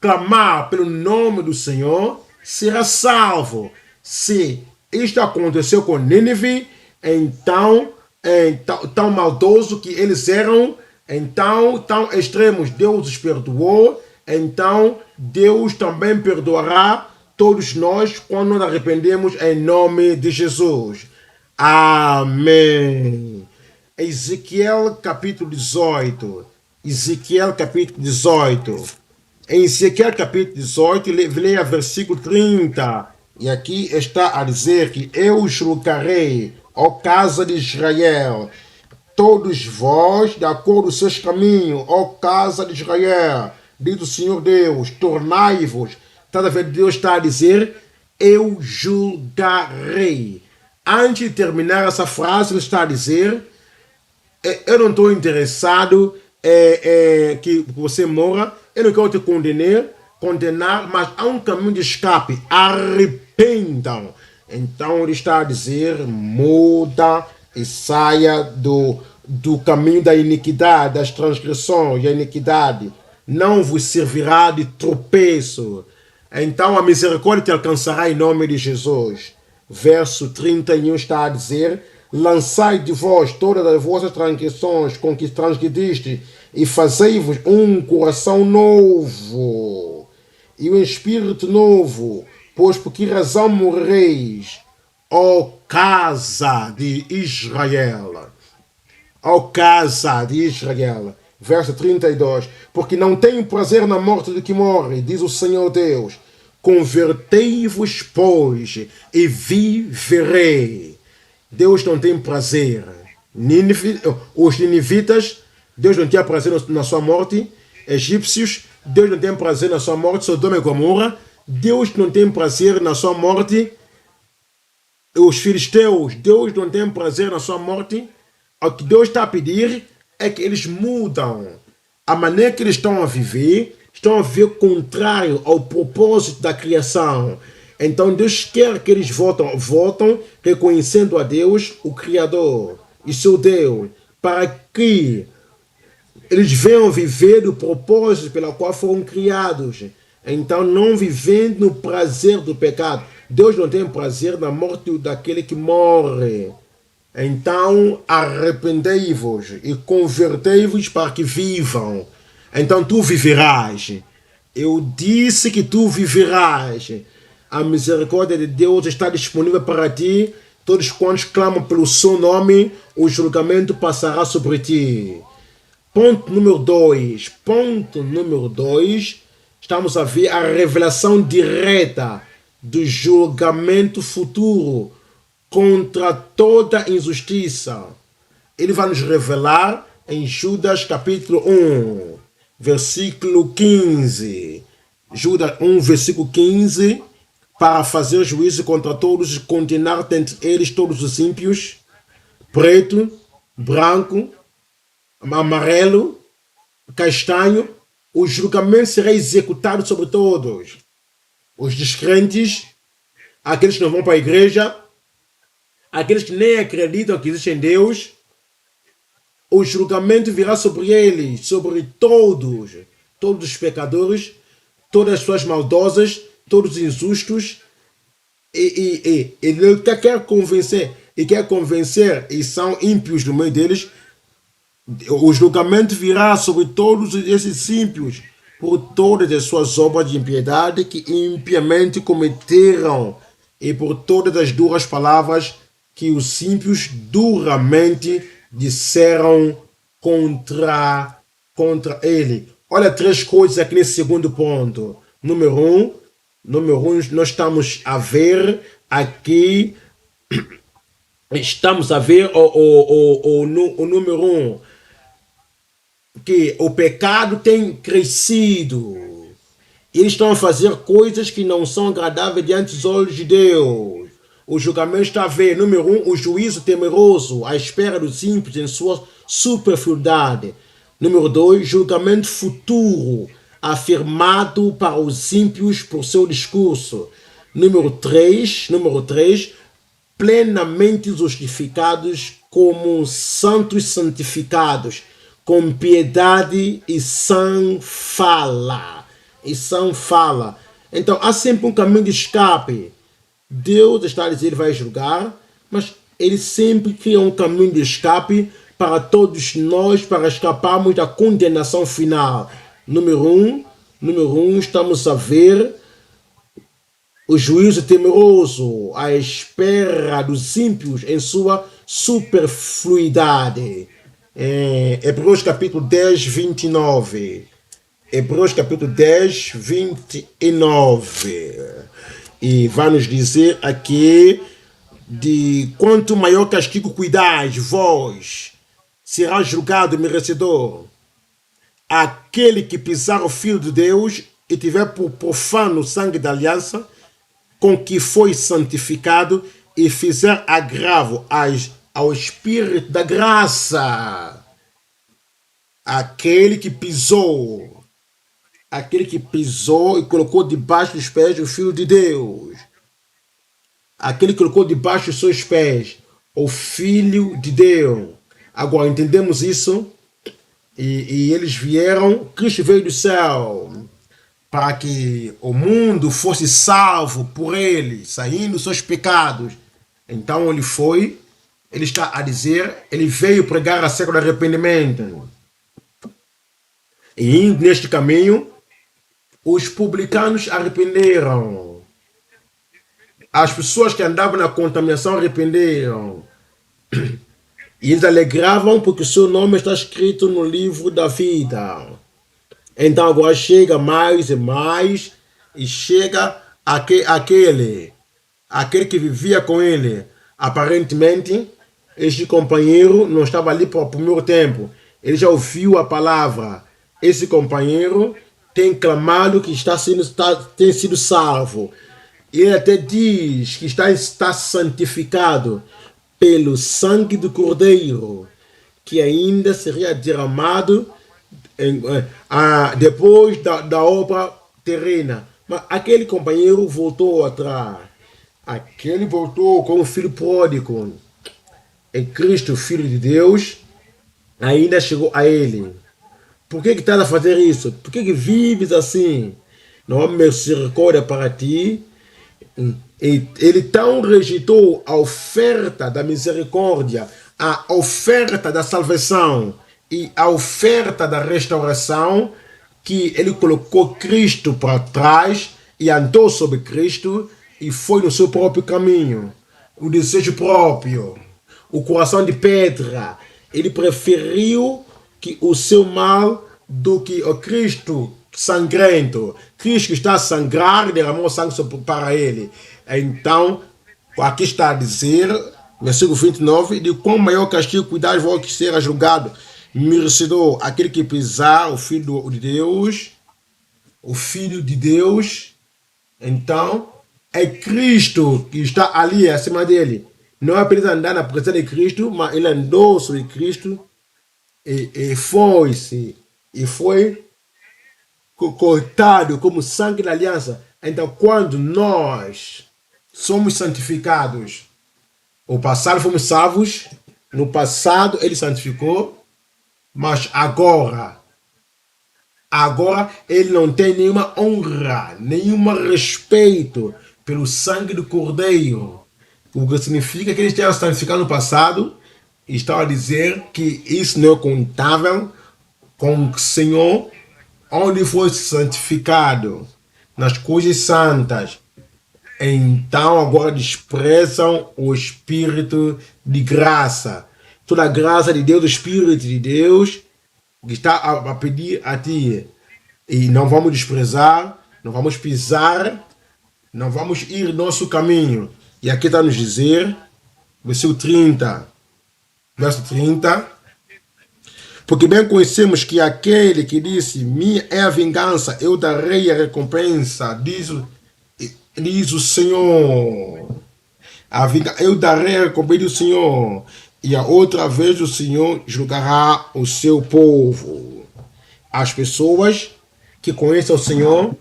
clamar pelo nome do Senhor será salvo. Se isto aconteceu com Nínive, então tão maldoso que eles eram, então tão extremos, Deus os perdoou, então Deus também perdoará todos nós quando nos arrependemos em nome de Jesus. Amém. Ezequiel capítulo 18. Ezequiel capítulo 18. Em Ezequiel capítulo 18, leia versículo 30. E aqui está a dizer que eu julgarei, ó casa de Israel, todos vós, de acordo com os seus caminhos, ó casa de Israel, diz o Senhor Deus, tornai-vos. Cada vez Deus está a dizer, eu julgarei. Antes de terminar essa frase, ele está a dizer, eu não estou interessado que você morra, eu não quero te condenar, mas há um caminho de escape, arrependam. Então ele está a dizer, muda e saia do caminho da iniquidade, das transgressões, da iniquidade. Não vos servirá de tropeço. Então a misericórdia te alcançará em nome de Jesus. Verso 31 está a dizer, lançai de vós todas as vossas transgressões com que transgrediste e fazei-vos um coração novo e um espírito novo, pois por que razão morreis, ó casa de Israel? Ó casa de Israel. Verso 32. Porque não tenho prazer na morte do que morre, diz o Senhor Deus. Convertei-vos, pois, e viverei. Deus não tem prazer. Os ninivitas, Deus não tinha prazer na sua morte. Egípcios, Deus não tem prazer na sua morte. Sodoma e Gomorra, Deus não tem prazer na sua morte. Os filisteus, Deus não tem prazer na sua morte. O que Deus está a pedir é que eles mudam a maneira que eles estão a viver contrário ao propósito da criação. Então Deus quer que eles voltam reconhecendo a Deus, o Criador e seu Deus, para que Eles venham viver do propósito pelo qual foram criados. Então, não vivendo no prazer do pecado. Deus não tem prazer na morte daquele que morre. Então, arrependei-vos e convertei-vos para que vivam. Então, tu viverás. Eu disse que tu viverás. A misericórdia de Deus está disponível para ti. Todos quantos clamam pelo seu nome, o julgamento passará sobre ti. Ponto número 2. Ponto número 2. Estamos a ver a revelação direta do julgamento futuro contra toda injustiça. Ele vai nos revelar em Judas capítulo 1, versículo 15. Judas 1, versículo 15. Para fazer juízo contra todos e condenar entre eles todos os ímpios, preto, branco, amarelo, castanho, o julgamento será executado sobre todos. Os descrentes, aqueles que não vão para a igreja, aqueles que nem acreditam que existe em Deus, o julgamento virá sobre eles, sobre todos, todos os pecadores, todas as pessoas maldosas, todos os injustos. Ele quer convencer, e são ímpios no meio deles. O julgamento virá sobre todos esses ímpios por todas as suas obras de impiedade que impiamente cometeram e por todas as duras palavras que os ímpios duramente disseram contra ele. Olha 3 coisas aqui nesse segundo ponto. Número 1, nós estamos a ver aqui, estamos a ver o número 1, que o pecado tem crescido. Eles estão a fazer coisas que não são agradáveis diante dos olhos de Deus. O julgamento está a ver, número 1, o juízo temeroso, à espera dos ímpios em sua superioridade. Número 2, julgamento futuro, afirmado para os ímpios por seu discurso. Número 3, plenamente justificados como santos santificados, com piedade e sem fala. Então há sempre um caminho de escape. Deus está a dizer que ele vai julgar, mas ele sempre cria um caminho de escape para todos nós, para escaparmos da condenação final. Número 1, estamos a ver o juízo temeroso, à espera dos ímpios em sua superfluidade. Hebreus capítulo 10, 29. Hebreus capítulo 10, 29. E vai nos dizer aqui: de quanto maior castigo cuidais, vós, será julgado merecedor. Aquele que pisar o Filho de Deus e tiver por profano o sangue da aliança, com que foi santificado, e fizer agravo ao Espírito da graça. Aquele que pisou e colocou debaixo dos pés do Filho de Deus. Aquele que colocou debaixo dos seus pés o Filho de Deus. Agora entendemos isso? E eles vieram, Cristo veio do céu para que o mundo fosse salvo por ele, saindo dos seus pecados. Então ele está a dizer, ele veio pregar a século de arrependimento. E indo neste caminho, os publicanos arrependeram. As pessoas que andavam na contaminação arrependeram. E eles alegravam porque o seu nome está escrito no livro da vida. Então agora chega mais e mais, e chega aquele que vivia com ele. Aparentemente, este companheiro não estava ali para o primeiro tempo. Ele já ouviu a palavra. Esse companheiro tem clamado que tem sido salvo. Ele até diz que está santificado pelo sangue do Cordeiro, que ainda seria derramado depois da obra terrena. Mas aquele companheiro voltou atrás. Aquele voltou como filho pródigo. E Cristo, Filho de Deus, ainda chegou a ele. Por que estás a fazer isso? Por que vives assim? Não há misericórdia para ti. E ele tão rejeitou a oferta da misericórdia, a oferta da salvação e a oferta da restauração, que ele colocou Cristo para trás e andou sobre Cristo e foi no seu próprio caminho, o desejo próprio, o coração de pedra. Ele preferiu que o seu mal do que o Cristo sangrento. Cristo está a sangrar e derramou sangue para ele. Então, aqui está a dizer, versículo 29, de quão maior castigo cuidado vou que será julgado, merecedor aquele que pisar o Filho de Deus, o Filho de Deus. Então, é Cristo que está ali acima dele. Não é apenas andar na presença de Cristo, mas ele andou sobre Cristo e foi cortado como sangue da aliança. Então, quando nós somos santificados, o passado fomos salvos, no passado ele santificou, mas agora ele não tem nenhuma honra, nenhum respeito pelo sangue do Cordeiro, o que significa que ele estava santificado no passado e estava a dizer que isso não é contável com o Senhor, onde foi santificado nas coisas santas. Então agora desprezam o Espírito de graça. Toda a graça de Deus, o Espírito de Deus, que está a pedir a ti. E não vamos desprezar, não vamos pisar, não vamos ir nosso caminho. E aqui está a nos dizer, versículo 30, verso 30, porque bem conhecemos que aquele que minha é a vingança, eu darei a recompensa, diz o Senhor. Eu darei a recompensa do Senhor, e a outra vez o Senhor julgará o seu povo. As pessoas que conhecem o Senhor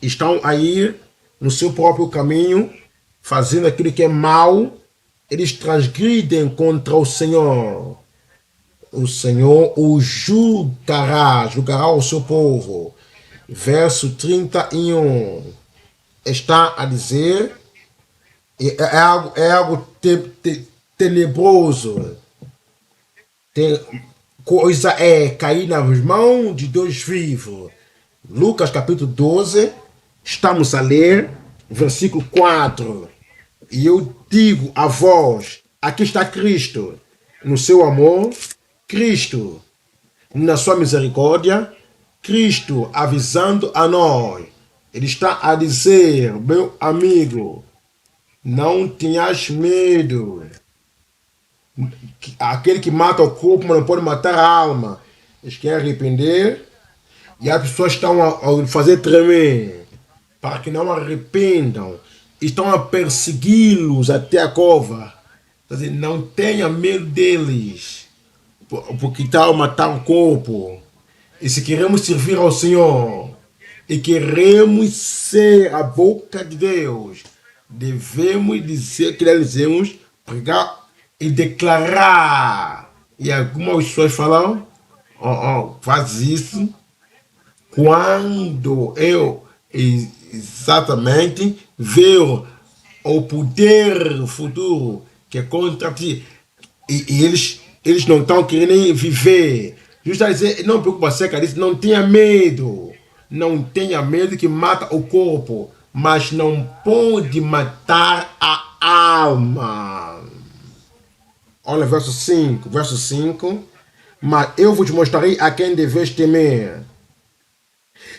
estão a ir no seu próprio caminho, fazendo aquilo que é mal, eles transgridem contra o Senhor. O Senhor o julgará o seu povo. Verso 31 está a dizer, é algo tenebroso. Coisa é cair nas mãos de Deus vivo. Lucas capítulo 12, estamos a ler, versículo 4. E eu digo a vós, aqui está Cristo, no seu amor, Cristo na sua misericórdia, Cristo avisando a nós. Ele está a dizer, meu amigo, não tenhas medo. Aquele que mata o corpo, mas não pode matar a alma. Eles querem arrepender e as pessoas estão a fazer tremer para que não arrependam. Estão a persegui-los até a cova. Quer dizer, não tenha medo deles, porque estão a matar o corpo. E se queremos servir ao Senhor e queremos ser a boca de Deus, devemos dizer que devemos pregar e declarar. E algumas pessoas falam, faz isso quando eu exatamente ver o poder futuro que é contra ti. E eles não estão querendo viver. Jesus está dizendo, não preocupa acerca disso, não tenha medo. Não tenha medo que mata o corpo, mas não pode matar a alma. Olha verso 5, mas eu vos mostrarei a quem deveis temer.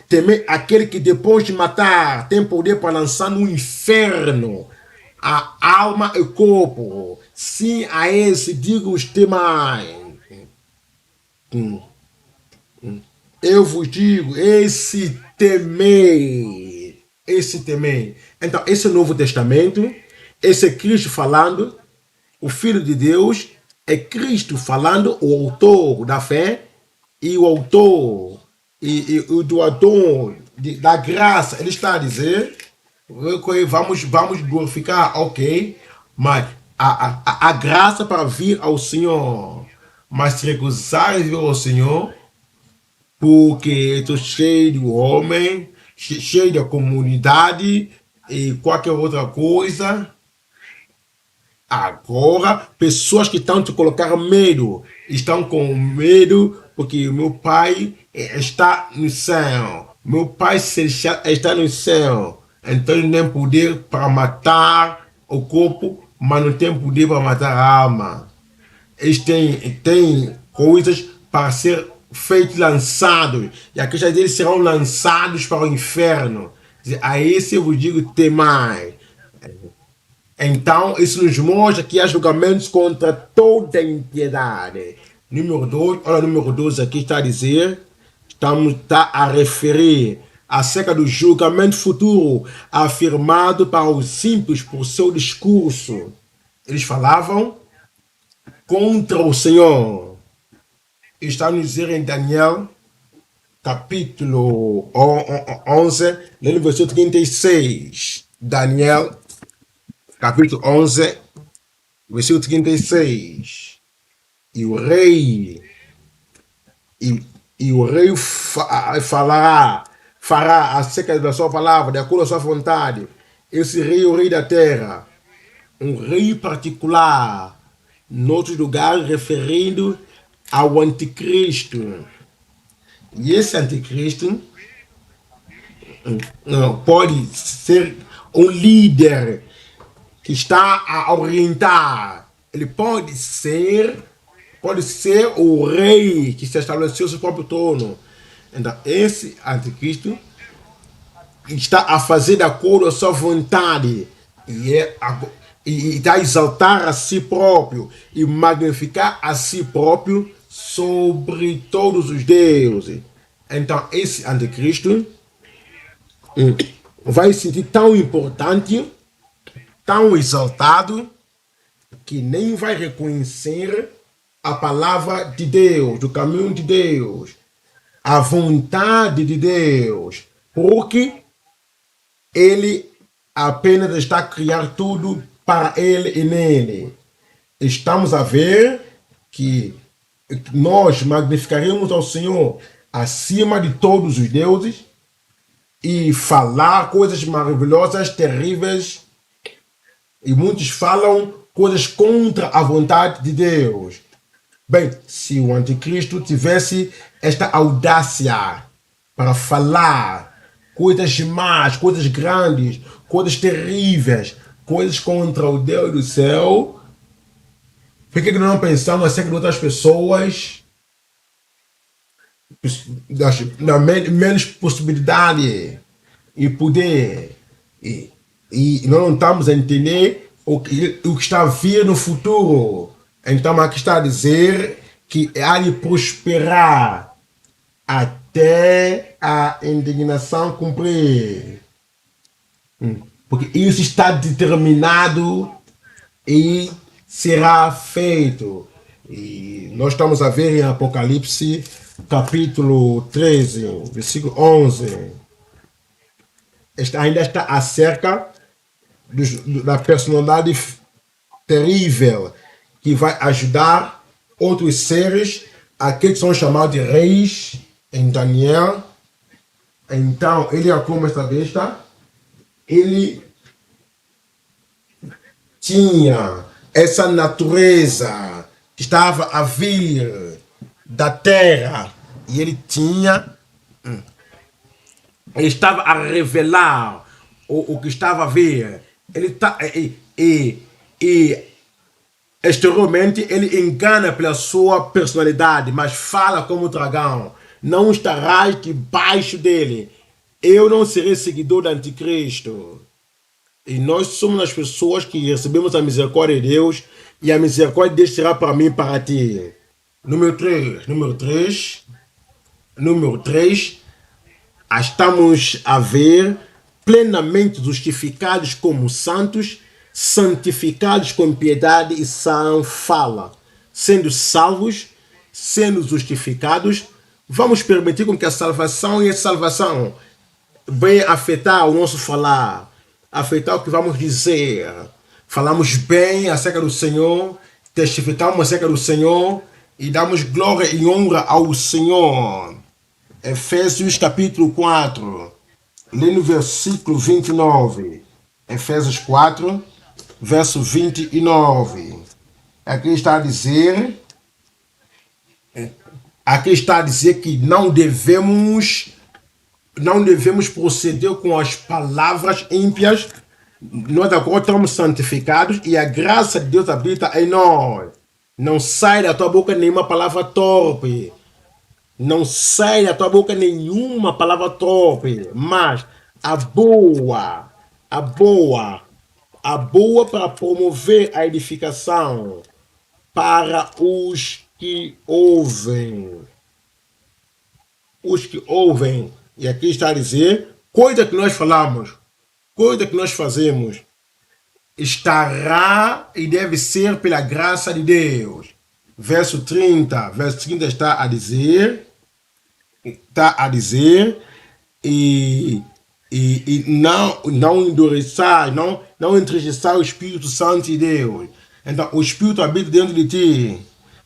Temer aquele que depois de matar tem poder para lançar no inferno a alma e o corpo. Sim, a esse digo-os temai. Eu vos digo, esse temei. Então, esse é o Novo Testamento, esse é Cristo falando, o Filho de Deus, é Cristo falando, o autor da fé e o autor e o doador da graça. Ele está a dizer, vamos glorificar, ok, mas a graça para vir ao Senhor, mas se recusar a vir ao Senhor, porque estou cheio de homem, cheio da comunidade e qualquer outra coisa. Agora, pessoas que estão te colocar medo, estão com medo porque o meu pai está no céu. Meu pai celestial está no céu. Então ele tem poder para matar o corpo, mas não tem poder para matar a alma. Eles têm coisas para ser feitos, lançados. E aqueles deles serão lançados para o inferno. A esse eu vos digo, temai. Então, isso nos mostra que há julgamentos contra toda impiedade. Número 2, olha o número 12 aqui está a dizer, está a referir acerca do julgamento futuro afirmado para os simples por seu discurso. Eles falavam contra o Senhor. Está a dizer em Daniel, capítulo 11, no versículo 36. Daniel, capítulo 11, versículo 36. E o rei, e o rei fará acerca da sua palavra, de acordo com a sua vontade. Esse rei é o rei da terra, um rei particular, em outro lugar, referindo ao anticristo. E esse anticristo pode ser um líder que está a orientar. Ele pode ser o rei que se estabeleceu seu próprio trono. Então, esse anticristo está a fazer de acordo com a sua vontade e está a exaltar a si próprio e magnificar a si próprio sobre todos os deuses. Então, esse anticristo vai se sentir tão importante, tão exaltado, que nem vai reconhecer a palavra de Deus, do caminho de Deus, a vontade de Deus, porque ele apenas está a criar tudo para ele e nele. Estamos a ver que nós magnificaremos ao Senhor acima de todos os deuses e falar coisas maravilhosas, terríveis, e muitos falam coisas contra a vontade de Deus. Bem, se o anticristo tivesse esta audácia para falar coisas más, coisas grandes, coisas terríveis, coisas contra o Deus do céu, por que não pensamos acerca de outras pessoas, da menos possibilidade e poder, e nós não estamos a entender o que está a vir no futuro? Então aqui está a dizer que há de prosperar até a indignação cumprir. Porque isso está determinado e será feito. E nós estamos a ver em Apocalipse, capítulo 13, versículo 11. Ainda está acerca da personalidade terrível que vai ajudar outros seres, aqueles que são chamados de reis, em Daniel. Então, ele é como esta besta, ele tinha essa natureza que estava a vir da terra, e ele estava a revelar o que estava a ver. Exteriormente ele engana pela sua personalidade, mas fala como dragão. Não estarás debaixo dele. Eu não serei seguidor do anticristo. E nós somos as pessoas que recebemos a misericórdia de Deus, e a misericórdia de Deus será para mim e para ti. Número 3. Estamos a ver plenamente justificados como santos, santificados com piedade e sã fala, sendo salvos, sendo justificados. Vamos permitir com que a salvação venha afetar o nosso falar, afetar o que vamos dizer. Falamos bem acerca do Senhor, testificamos acerca do Senhor e damos glória e honra ao Senhor. Efésios capítulo 4, lê no versículo 29. Efésios 4, verso 29. Aqui está a dizer que não devemos proceder com as palavras ímpias. Nós agora estamos santificados e a graça de Deus habita em nós. Não sai da tua boca nenhuma palavra torpe. Não sai da tua boca nenhuma palavra torpe, mas a boa para promover a edificação para os que ouvem. Os que ouvem. E aqui está a dizer, coisa que nós falamos, coisa que nós fazemos, estará e deve ser pela graça de Deus. Verso 30 está a dizer, e não endureçar, não entristecer o Espírito Santo de Deus. Então, o Espírito habita dentro de ti,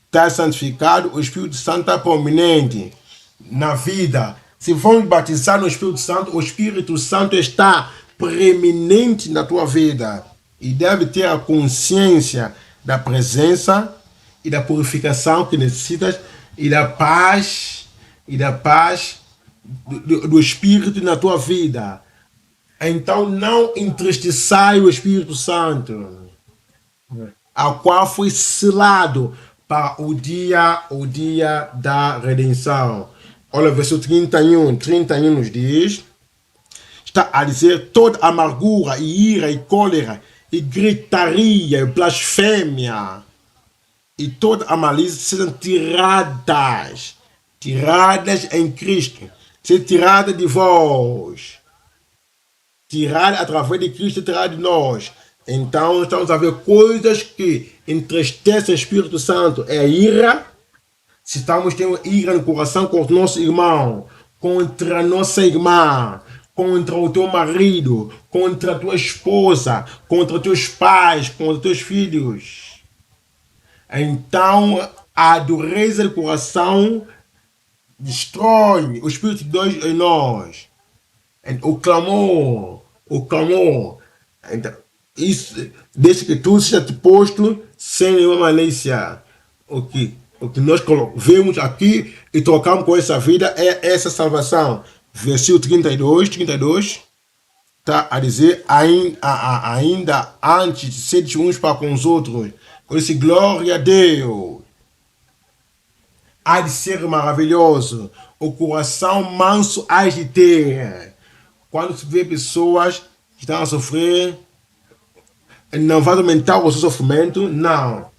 está santificado, o Espírito Santo está prominente na vida. Se vamos batizar no Espírito Santo, o Espírito Santo está preeminente na tua vida e deve ter a consciência da presença e da purificação que necessitas e da paz do Espírito na tua vida. Então não entristeçai o Espírito Santo, ao qual foi selado para o dia da redenção. Olha o verso 31 nos diz, está a dizer, toda amargura e ira e cólera e gritaria e blasfêmia e toda a malícia sejam tiradas em Cristo, ser tirada de vós, tirada através de Cristo, tirada de nós. Então estamos a ver coisas que entristecem o Espírito Santo, é a ira. Se estamos tendo ira no coração contra o nosso irmão, contra a nossa irmã, contra o teu marido, contra a tua esposa, contra teus pais, contra teus filhos, então a dureza do coração destrói o Espírito de Deus em nós. O clamor. Então, isso, desde que tudo seja posto sem nenhuma malícia. O que nós vemos aqui e trocamos com essa vida é essa salvação. Versículo 32 está a dizer, ainda antes de sermos uns para com os outros, com esse glória a Deus. Há de ser maravilhoso. O coração manso há de ter. Quando se vê pessoas que estão a sofrer, não vai aumentar o seu sofrimento, não.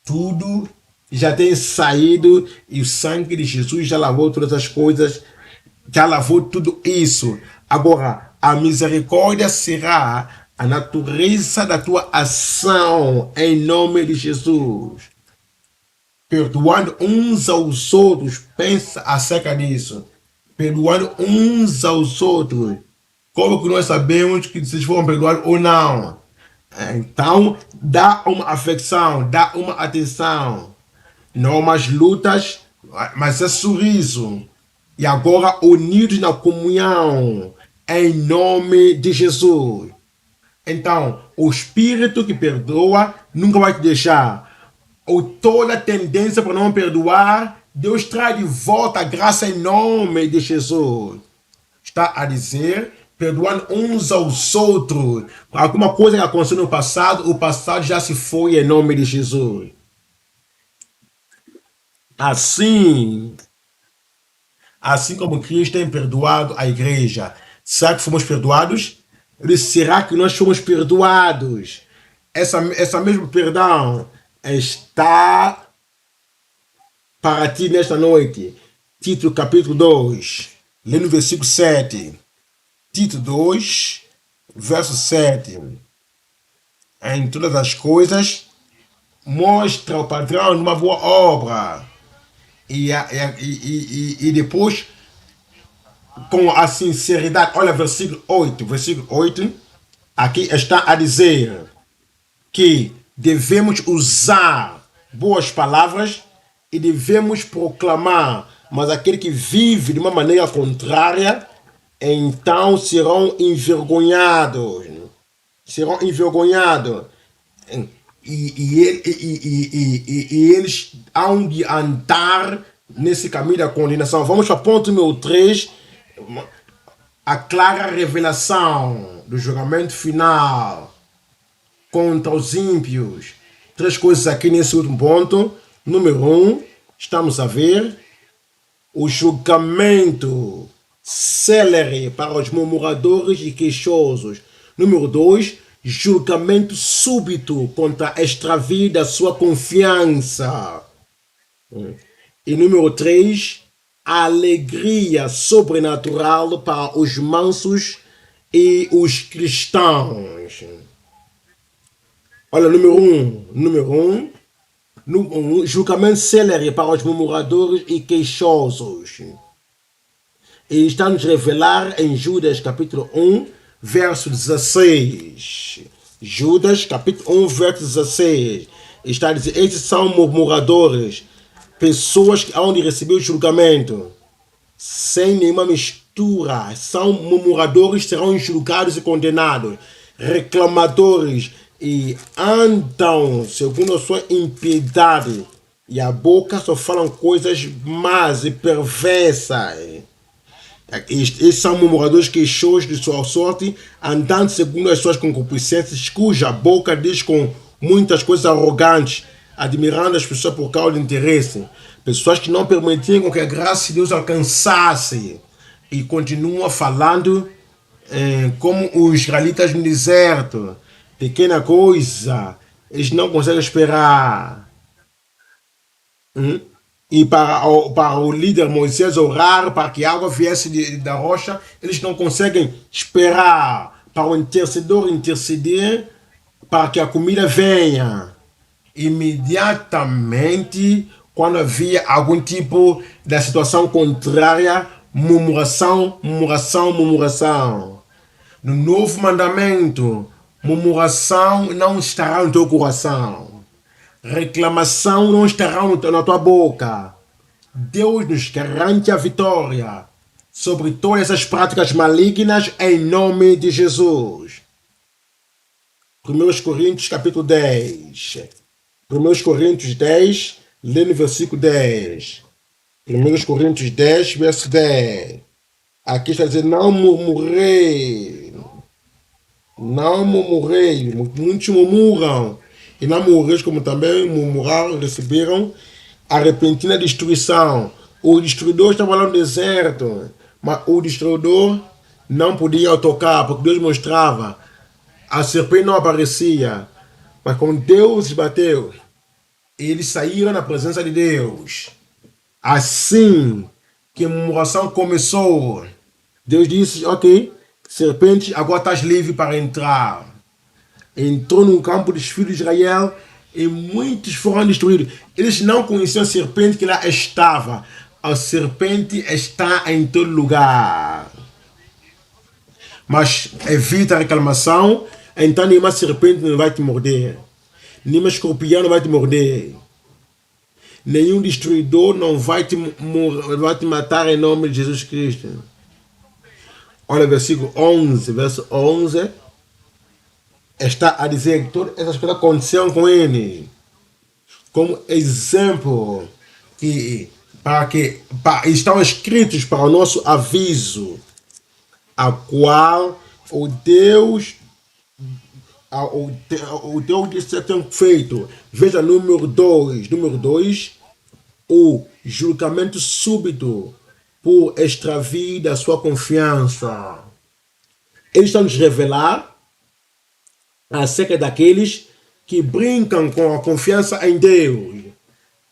Tudo já tem saído e o sangue de Jesus já lavou todas as coisas, já lavou tudo isso. Agora, a misericórdia será a natureza da tua ação em nome de Jesus. Perdoando uns aos outros, pensa acerca disso. Perdoando uns aos outros. Como que nós sabemos que vocês foram perdoados ou não? Então, dá uma afecção, dá uma atenção. Não umas lutas, mas é sorriso. E agora unidos na comunhão, em nome de Jesus. Então, o Espírito que perdoa nunca vai te deixar. Ou toda tendência para não perdoar, Deus traz de volta a graça em nome de Jesus. Está a dizer, perdoando uns aos outros. Alguma coisa que aconteceu no passado, o passado já se foi em nome de Jesus. Assim como Cristo tem perdoado a igreja, será que fomos perdoados? Será que nós fomos perdoados? Essa mesmo perdão está para ti nesta noite. Tito capítulo 2, lê no versículo 7. Tito 2, verso 7. Em todas as coisas, mostra ao patrão uma boa obra. E depois, com a sinceridade, olha versículo 8, aqui está a dizer que devemos usar boas palavras e devemos proclamar mas aquele que vive de uma maneira contrária, então serão envergonhados. Serão envergonhados. E eles hão de andar nesse caminho da condenação. Vamos para o ponto número 3, a clara revelação do julgamento final contra os ímpios. Três coisas aqui nesse último ponto. Número 1, estamos a ver o julgamento célere para os murmuradores e queixosos. Número 2, julgamento súbito contra a extravio da sua confiança. E número 3, alegria sobrenatural para os mansos e os cristãos. Olha, número um, julgamento célere para os murmuradores e queixosos. E está nos revelar em Judas capítulo 1, verso 16. Judas capítulo 1, verso 16. Está a dizer, esses são murmuradores, pessoas que hão de receber o julgamento sem nenhuma mistura. São murmuradores, serão julgados e condenados. Reclamadores e andam segundo a sua impiedade. E a boca só falam coisas más e perversas. Esses são murmuradores queixosos de sua sorte, andando segundo as suas concupiscências, cuja boca diz com muitas coisas arrogantes, admirando as pessoas por causa do interesse. Pessoas que não permitiam que a graça de Deus alcançasse e continuam falando como os israelitas no deserto. Pequena coisa, eles não conseguem esperar. E para o líder Moisés orar para que a água viesse da rocha, eles não conseguem esperar para o intercedor interceder para que a comida venha. Imediatamente, quando havia algum tipo de situação contrária, murmuração, murmuração, murmuração. No novo mandamento, murmuração não estará no teu coração. Reclamação não estará na tua boca. Deus nos garante a vitória sobre todas essas práticas malignas em nome de Jesus. 1 Coríntios capítulo 10. 1 Coríntios 10, lê no versículo 10. 1 Coríntios 10, verso 10. Aqui está dizendo, não murmurei. Não murmurei. Muitos murmuram. E não murmureis como também murmuraram, receberam a repentina destruição. O destruidor estava lá no deserto, mas o destruidor não podia tocar, porque Deus mostrava. A serpente não aparecia. Mas quando Deus bateu, eles saíram na presença de Deus. Assim que a murmuração começou, Deus disse, ok, serpente, agora estás livre para entrar. Entrou no campo dos filhos de Israel e muitos foram destruídos. Eles não conheciam a serpente que lá estava. A serpente está em todo lugar. Mas evita a reclamação, então nenhuma serpente não vai te morder. Nenhuma escorpião não vai te morder. Nenhum destruidor não vai te matar em nome de Jesus Cristo. Olha o versículo 11, verso 11. Está a dizer que todas essas coisas aconteceram com ele como exemplo estão escritos para o nosso aviso, a qual o Deus disse ter feito. Veja número 2, o julgamento súbito por extravio da sua confiança. Ele está nos revelar acerca daqueles que brincam com a confiança em Deus.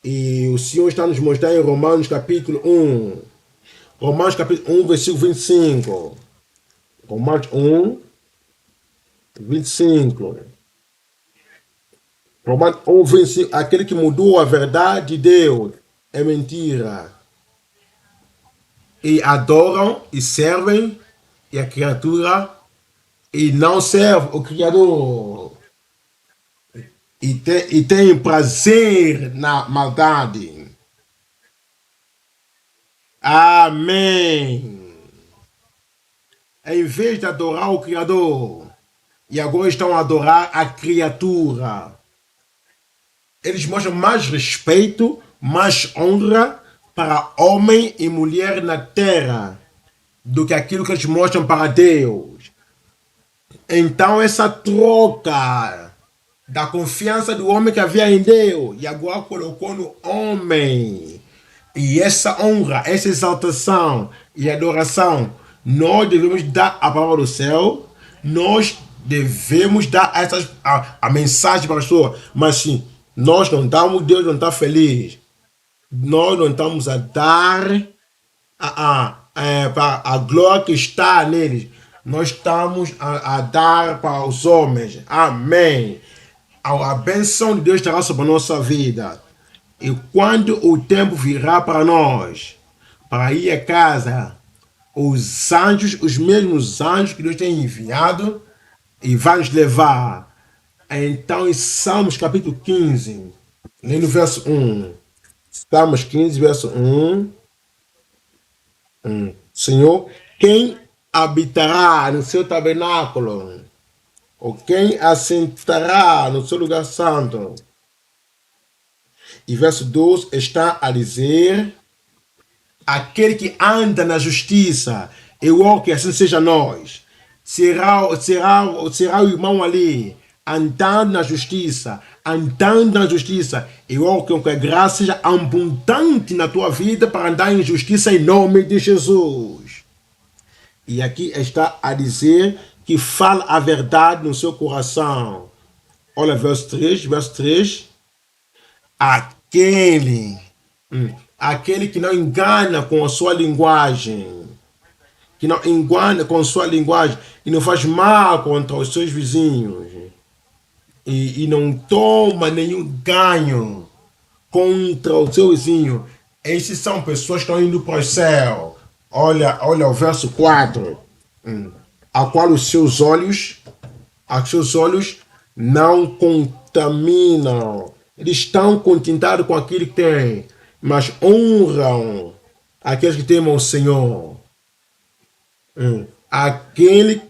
E o Senhor está nos mostrando em Romanos capítulo 1. Romanos capítulo 1, versículo 25. Romanos 1, 25. Romanos 1, 25. Aquele que mudou a verdade de Deus é mentira. E adoram e servem e a criatura e não serve o Criador. E tem prazer na maldade. Amém. Em vez de adorar o Criador, e agora estão a adorar a criatura. Eles mostram mais respeito, mais honra para homem e mulher na terra do que aquilo que eles mostram para Deus. Então essa troca da confiança do homem que havia em Deus e agora colocou no homem. E essa honra, essa exaltação e adoração, nós devemos dar a palavra do céu, nós devemos dar a mensagem para as pessoas, mas sim, nós não damos, Deus não está feliz. Nós não estamos a dar a glória que está neles. Nós estamos a dar para os homens. Amém. A bênção de Deus estará sobre a nossa vida. E quando o tempo virá para nós, para ir a casa, os anjos, os mesmos anjos que Deus tem enviado, e vai nos levar. Então, em Salmos capítulo 15, lendo o verso 1. Salmos 15, verso 1. Senhor, quem habitará no seu tabernáculo? Ou quem assentará no seu lugar santo? E verso 2 está a dizer: aquele que anda na justiça, eu que assim seja nós. Será o irmão ali, andando na justiça, eu que a graça seja abundante na tua vida para andar em justiça em nome de Jesus. E aqui está a dizer que fala a verdade no seu coração. Olha, verso 3. Aquele que não engana com a sua linguagem, que não engana com a sua linguagem e não faz mal contra os seus vizinhos e não toma nenhum ganho contra o seu vizinho. Esses são pessoas que estão indo para o céu. Olha o verso 4. A qual os seus olhos não contaminam. Eles estão contentados com aquilo que têm, mas honram aqueles que temem o Senhor. Aquele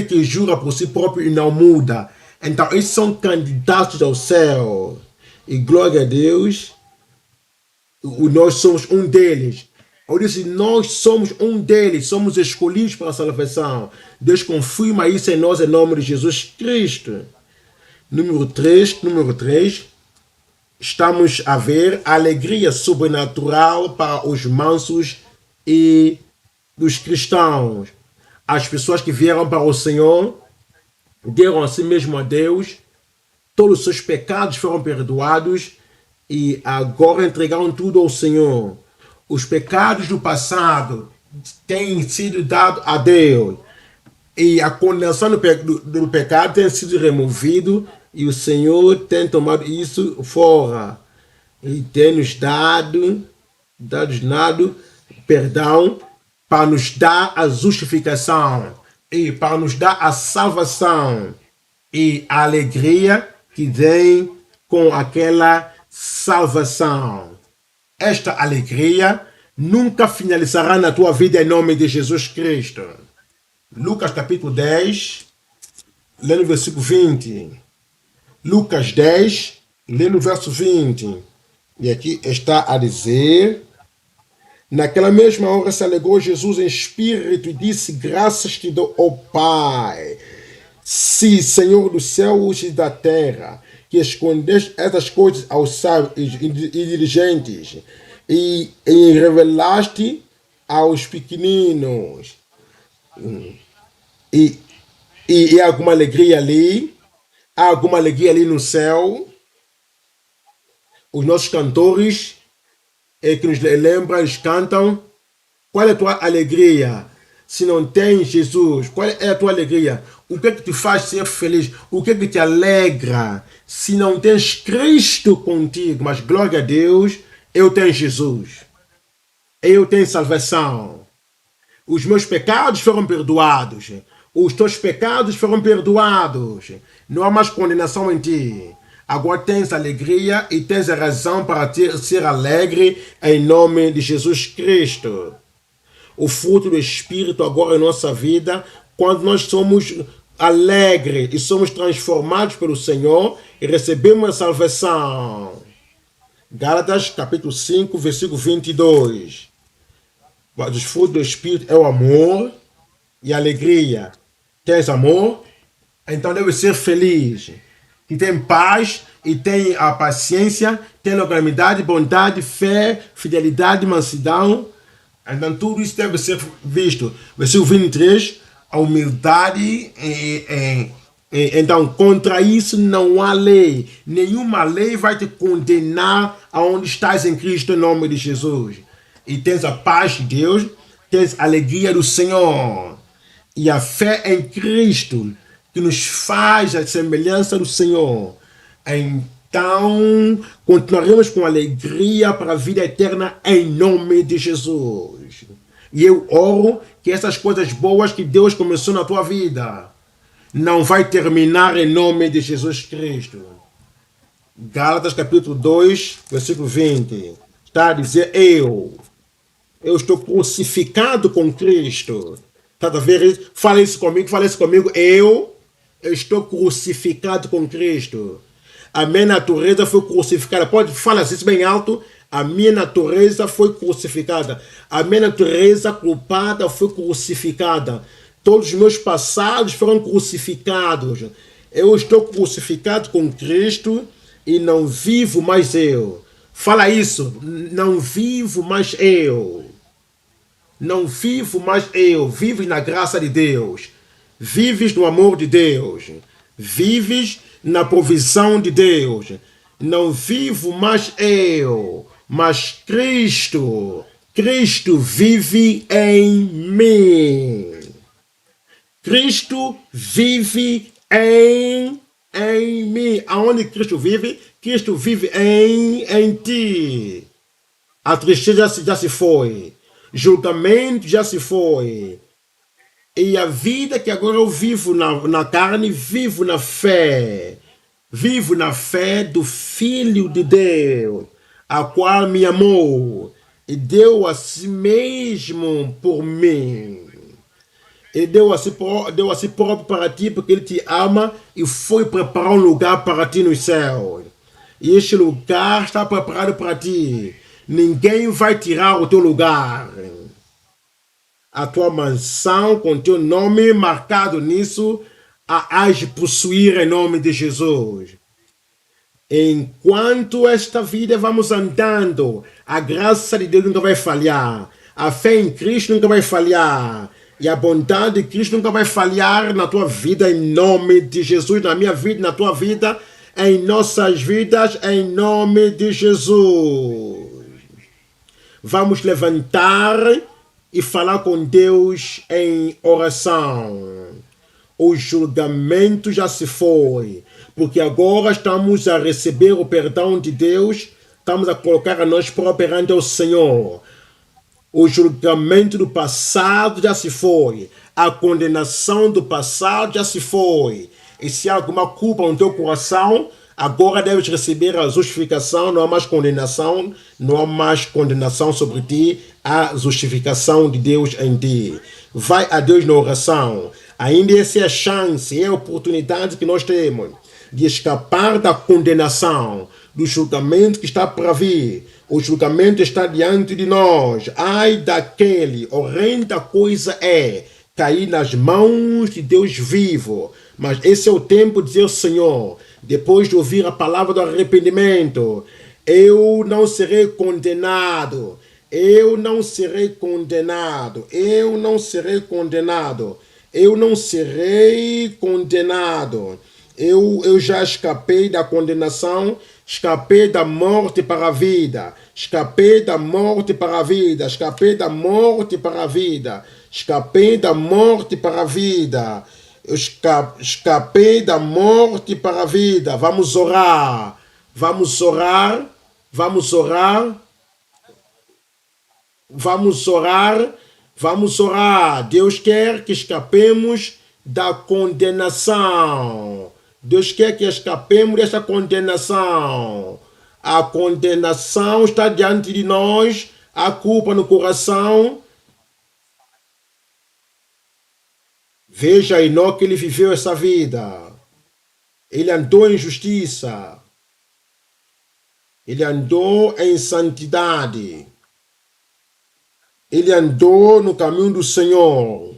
que jura por si próprio e não muda. Então, eles são candidatos ao céu. E glória a Deus, nós somos um deles. Eu disse, nós somos um deles, somos escolhidos para a salvação. Deus confirma isso em nós, em nome de Jesus Cristo. Número 3, estamos a ver a alegria sobrenatural para os mansos e dos cristãos. As pessoas que vieram para o Senhor, deram a si mesmo a Deus, todos os seus pecados foram perdoados e agora entregaram tudo ao Senhor. Os pecados do passado têm sido dados a Deus e a condenação do pecado tem sido removido e o Senhor tem tomado isso fora e tem nos dado perdão para nos dar a justificação e para nos dar a salvação e a alegria que vem com aquela salvação. Esta alegria nunca finalizará na tua vida em nome de Jesus Cristo. Lucas capítulo 10, lendo o versículo 20. Lucas 10, lendo o verso 20. E aqui está a dizer: naquela mesma hora se alegrou Jesus em espírito e disse: graças te dou, ó Pai, sim, Senhor dos céus e da terra, que escondeste estas coisas aos sábios e diligentes e revelaste aos pequeninos. E há alguma alegria ali? Há alguma alegria ali no céu? Os nossos cantores que nos lembram, eles cantam. Qual é a tua alegria? Se não tem Jesus, qual é a tua alegria? O que é que te faz ser feliz? O que é que te alegra? Se não tens Cristo contigo, mas glória a Deus, eu tenho Jesus. Eu tenho salvação. Os meus pecados foram perdoados. Os teus pecados foram perdoados. Não há mais condenação em ti. Agora tens alegria e tens a razão para ser alegre em nome de Jesus Cristo. O fruto do Espírito agora em nossa vida, quando nós somos alegres e somos transformados pelo Senhor e recebemos a salvação. Gálatas capítulo 5, versículo 22. Os frutos do Espírito é o amor e a alegria. Tens amor? Então deve ser feliz. Que tem paz e tem a paciência, tem longanimidade, bondade, fé, fidelidade, mansidão. Então tudo isso deve ser visto. Versículo 23, a humildade. Então contra isso não há lei. Nenhuma lei vai te condenar aonde estás em Cristo em nome de Jesus. E tens a paz de Deus, tens a alegria do Senhor. E a fé em Cristo, que nos faz a semelhança do Senhor. Então, continuaremos com alegria para a vida eterna em nome de Jesus. E eu oro que essas coisas boas que Deus começou na tua vida não vai terminar em nome de Jesus Cristo. Gálatas capítulo 2, versículo 20. Está a dizer, eu estou crucificado com Cristo. Está a ver? Fala isso comigo. Eu estou crucificado com Cristo. A minha natureza foi crucificada. Pode falar isso bem alto. A minha natureza foi crucificada. A minha natureza culpada foi crucificada. Todos os meus passados foram crucificados. Eu estou crucificado com Cristo e não vivo mais eu. Fala isso. Não vivo mais eu. Não vivo mais eu. Vives na graça de Deus. Vives no amor de Deus. Vives na provisão de Deus. Não vivo mais eu, mas Cristo. Cristo vive em mim. Cristo vive em mim. Aonde Cristo vive? Cristo vive em ti. A tristeza já se foi. Julgamento já se foi. E a vida que agora eu vivo na carne, vivo na fé. Vivo na fé do Filho de Deus, a qual me amou e deu a si mesmo por mim. Ele deu a si próprio para ti, porque Ele te ama e foi preparar um lugar para ti nos céus. E este lugar está preparado para ti. Ninguém vai tirar o teu lugar. A tua mansão com teu nome marcado nisso, a hás de possuir em nome de Jesus. Enquanto esta vida vamos andando, a graça de Deus nunca vai falhar. A fé em Cristo nunca vai falhar. E a bondade de Cristo nunca vai falhar na tua vida, em nome de Jesus, na minha vida, na tua vida, em nossas vidas, em nome de Jesus. Vamos levantar e falar com Deus em oração. O julgamento já se foi, porque agora estamos a receber o perdão de Deus, estamos a colocar a nós próprios perante o Senhor. O julgamento do passado já se foi, a condenação do passado já se foi. E se há alguma culpa no teu coração, agora deves receber a justificação, não há mais condenação, não há mais condenação sobre ti, há justificação de Deus em ti. Vai a Deus na oração. Ainda essa é a chance, é a oportunidade que nós temos de escapar da condenação, do julgamento que está para vir. O julgamento está diante de nós. Ai daquele, horrenda coisa é cair nas mãos de Deus vivo. Mas esse é o tempo de dizer, Senhor, depois de ouvir a palavra do arrependimento, eu não serei condenado. Eu não serei condenado. Eu não serei condenado. Eu não serei condenado. Eu já escapei da condenação, escapei da morte para a vida, escapei da morte para a vida, escapei da morte para a vida, escapei da morte para a vida, escapei da morte para a vida. Vamos orar, vamos orar, vamos orar, vamos orar. Vamos orar. Deus quer que escapemos da condenação. Deus quer que escapemos desta condenação. A condenação está diante de nós, a culpa no coração. Veja Enoque, ele viveu essa vida. Ele andou em justiça. Ele andou em santidade. Ele andou no caminho do Senhor.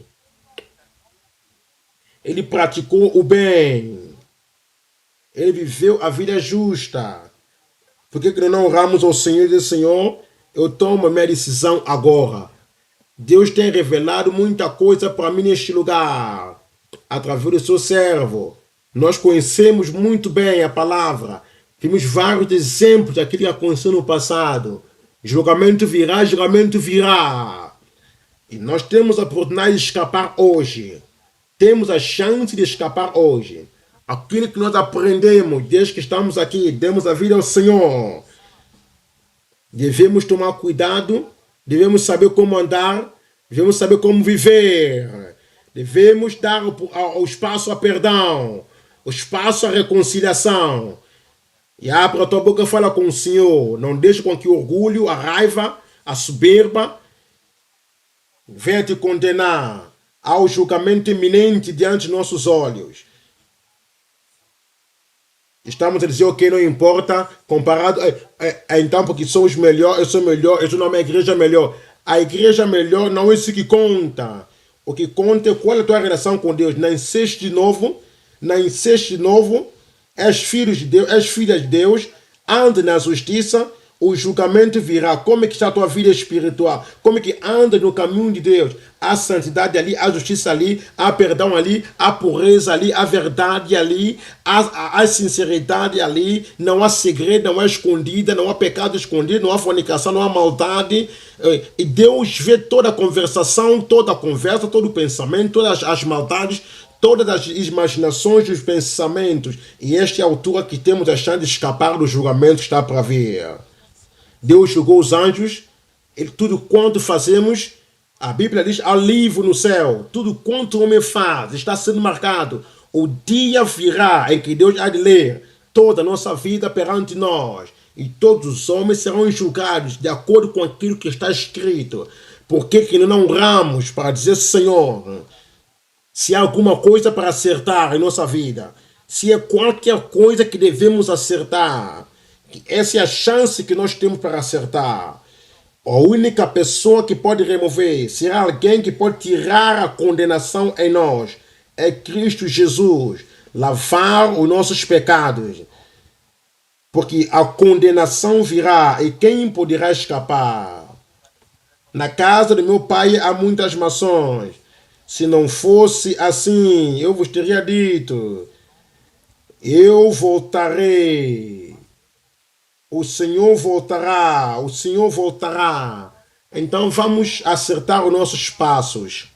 Ele praticou o bem. Ele viveu a vida justa. Por que não honramos ao Senhor e dizer, Senhor, eu tomo a minha decisão agora. Deus tem revelado muita coisa para mim neste lugar, através do seu servo. Nós conhecemos muito bem a palavra. Temos vários exemplos daquilo que aconteceu no passado. Julgamento virá, julgamento virá. E nós temos a oportunidade de escapar hoje. Temos a chance de escapar hoje. Aquilo que nós aprendemos desde que estamos aqui, demos a vida ao Senhor. Devemos tomar cuidado, devemos saber como andar, devemos saber como viver. Devemos dar o espaço a perdão, o espaço à reconciliação. E abra a tua boca e fala com o Senhor. Não deixe com que o orgulho, a raiva, a soberba venha te condenar ao julgamento iminente diante de nossos olhos. Estamos a dizer, ok, não importa, comparado, então porque somos melhor, eu sou melhor, eu estou numa igreja melhor. A igreja melhor não é isso que conta. O que conta é qual é a tua relação com Deus. Nasceste de novo, és filho de Deus, és filha de Deus, anda na justiça, o julgamento virá. Como é que está a tua vida espiritual? Como é que anda no caminho de Deus? Há santidade ali, há justiça ali, há perdão ali, há pureza ali, há verdade ali, há sinceridade ali, não há segredo, não há escondida, não há pecado escondido, não há fornicação, não há maldade. E Deus vê toda a conversação, toda a conversa, todo o pensamento, todas as maldades, todas as imaginações e os pensamentos. E esta é a altura que temos a chance de escapar do julgamento que está para vir. Deus julgou os anjos, tudo quanto fazemos, a Bíblia diz, há livro no céu, tudo quanto o homem faz está sendo marcado. O dia virá em que Deus há de ler toda a nossa vida perante nós, e todos os homens serão julgados de acordo com aquilo que está escrito. Por que não honramos para dizer, Senhor, se há alguma coisa para acertar em nossa vida, se é qualquer coisa que devemos acertar, essa é a chance que nós temos para acertar. A única pessoa que pode remover, será alguém que pode tirar a condenação em nós, é Cristo Jesus, lavar os nossos pecados. Porque a condenação virá e quem poderá escapar? Na casa do meu pai há muitas maçãs. Se não fosse assim, eu vos teria dito, eu voltarei. O Senhor voltará, o Senhor voltará. Então vamos acertar os nossos passos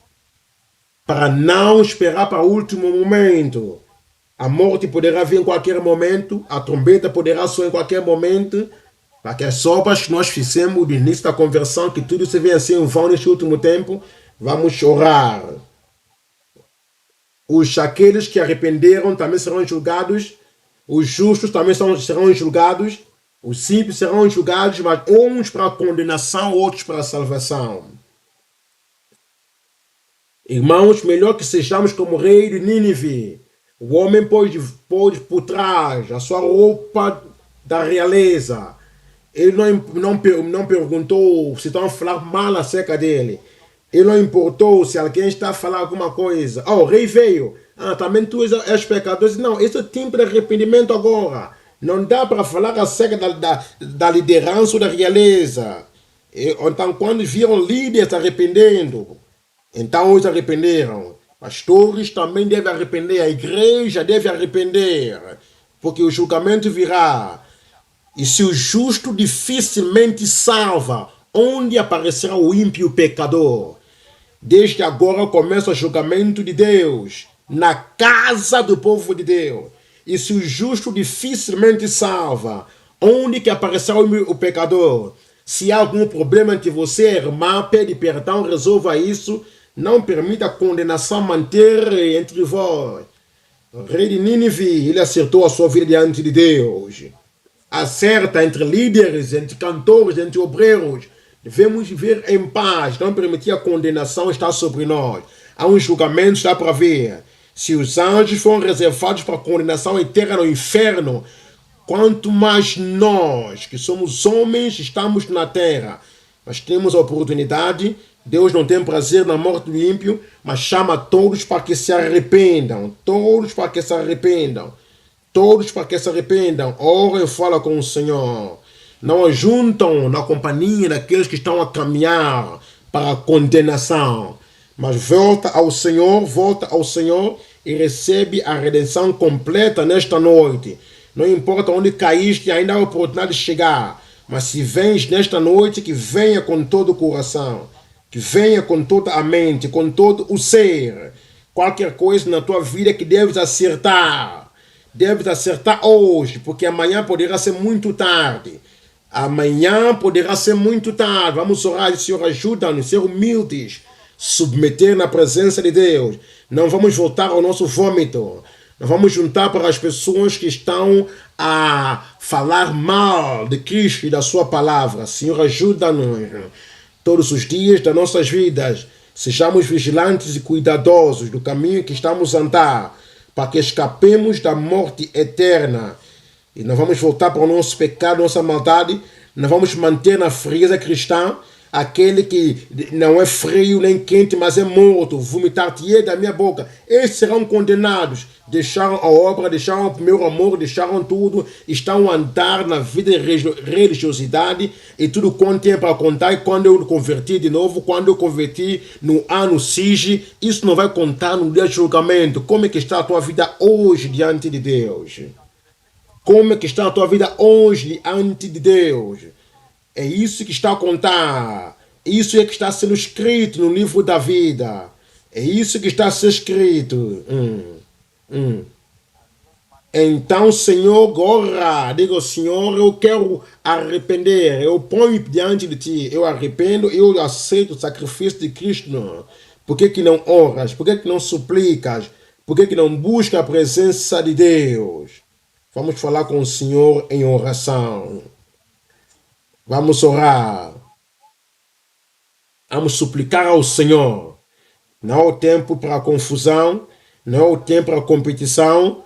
para não esperar para o último momento. A morte poderá vir em qualquer momento, a trombeta poderá soar em qualquer momento, para que as obras que nós fizemos do início da conversão, que tudo se vê assim em vão neste último tempo, vamos orar. Aqueles que arrependeram também serão julgados, os justos também serão julgados, os simples serão julgados, mas uns para a condenação, outros para a salvação. Irmãos, melhor que sejamos como o rei de Nínive. O homem pôs por trás a sua roupa da realeza. Ele não perguntou se estão a falar mal acerca dele. Ele não importou se alguém está a falar alguma coisa. O rei veio. Também tu és pecador. Não, esse é tempo de arrependimento agora. Não dá para falar acerca da liderança ou da realeza. Então, quando viram líderes arrependendo, então eles arrependeram. Pastores também devem arrepender, a igreja deve arrepender, porque o julgamento virá. E se o justo dificilmente salva, onde aparecerá o ímpio pecador? Desde agora começa o julgamento de Deus, na casa do povo de Deus. E se o justo dificilmente salva, onde que aparecerá o pecador? Se há algum problema entre você, irmã, pede perdão, resolva isso. Não permita a condenação manter entre vós. O rei de Nínive, ele acertou a sua vida diante de Deus. Acerta entre líderes, entre cantores, entre obreiros. Devemos viver em paz, não permitir a condenação estar sobre nós. Há um julgamento, está para vir. Se os anjos foram reservados para a condenação eterna no inferno, quanto mais nós, que somos homens, estamos na terra. Mas temos a oportunidade. Deus não tem prazer na morte do ímpio, mas chama todos para que se arrependam. Todos para que se arrependam. Todos para que se arrependam. Ora e fala com o Senhor. Não ajuntam na companhia daqueles que estão a caminhar para a condenação. Mas volta ao Senhor e recebe a redenção completa nesta noite. Não importa onde caíste, ainda há a oportunidade de chegar. Mas se vens nesta noite, que venha com todo o coração. Que venha com toda a mente, com todo o ser. Qualquer coisa na tua vida que deves acertar. Deves acertar hoje, porque amanhã poderá ser muito tarde. Amanhã poderá ser muito tarde. Vamos orar, Senhor, ajuda-nos a ser humildes. Submeter na presença de Deus. Não vamos voltar ao nosso vômito. Não vamos juntar para as pessoas que estão a falar mal de Cristo e da sua palavra. Senhor, ajuda-nos. Todos os dias das nossas vidas, sejamos vigilantes e cuidadosos do caminho que estamos a andar, para que escapemos da morte eterna. E não vamos voltar para o nosso pecado, nossa maldade. Não vamos manter na frieza cristã aquele que não é frio nem quente, mas é morto. Vomitar-te-ei da minha boca. Esses serão condenados. Deixaram a obra, deixaram o primeiro amor, deixaram tudo. Estão a andar na vida de religiosidade e tudo quanto tem para contar. E quando eu converti de novo, quando eu converti no ano SIG, isso não vai contar no dia de julgamento. Como é que está a tua vida hoje diante de Deus? Como é que está a tua vida hoje diante de Deus? É isso que está a contar. Isso é que está sendo escrito no livro da vida. É isso que está a ser escrito. Então, Senhor, agora, digo, Senhor, eu quero arrepender. Eu ponho diante de Ti. Eu arrependo, eu aceito o sacrifício de Cristo. Por que não oras? Por que não suplicas? Por que não buscas a presença de Deus? Vamos falar com o Senhor em oração. Vamos orar. Vamos suplicar ao Senhor. Não é o tempo para a confusão. Não é o tempo para a competição.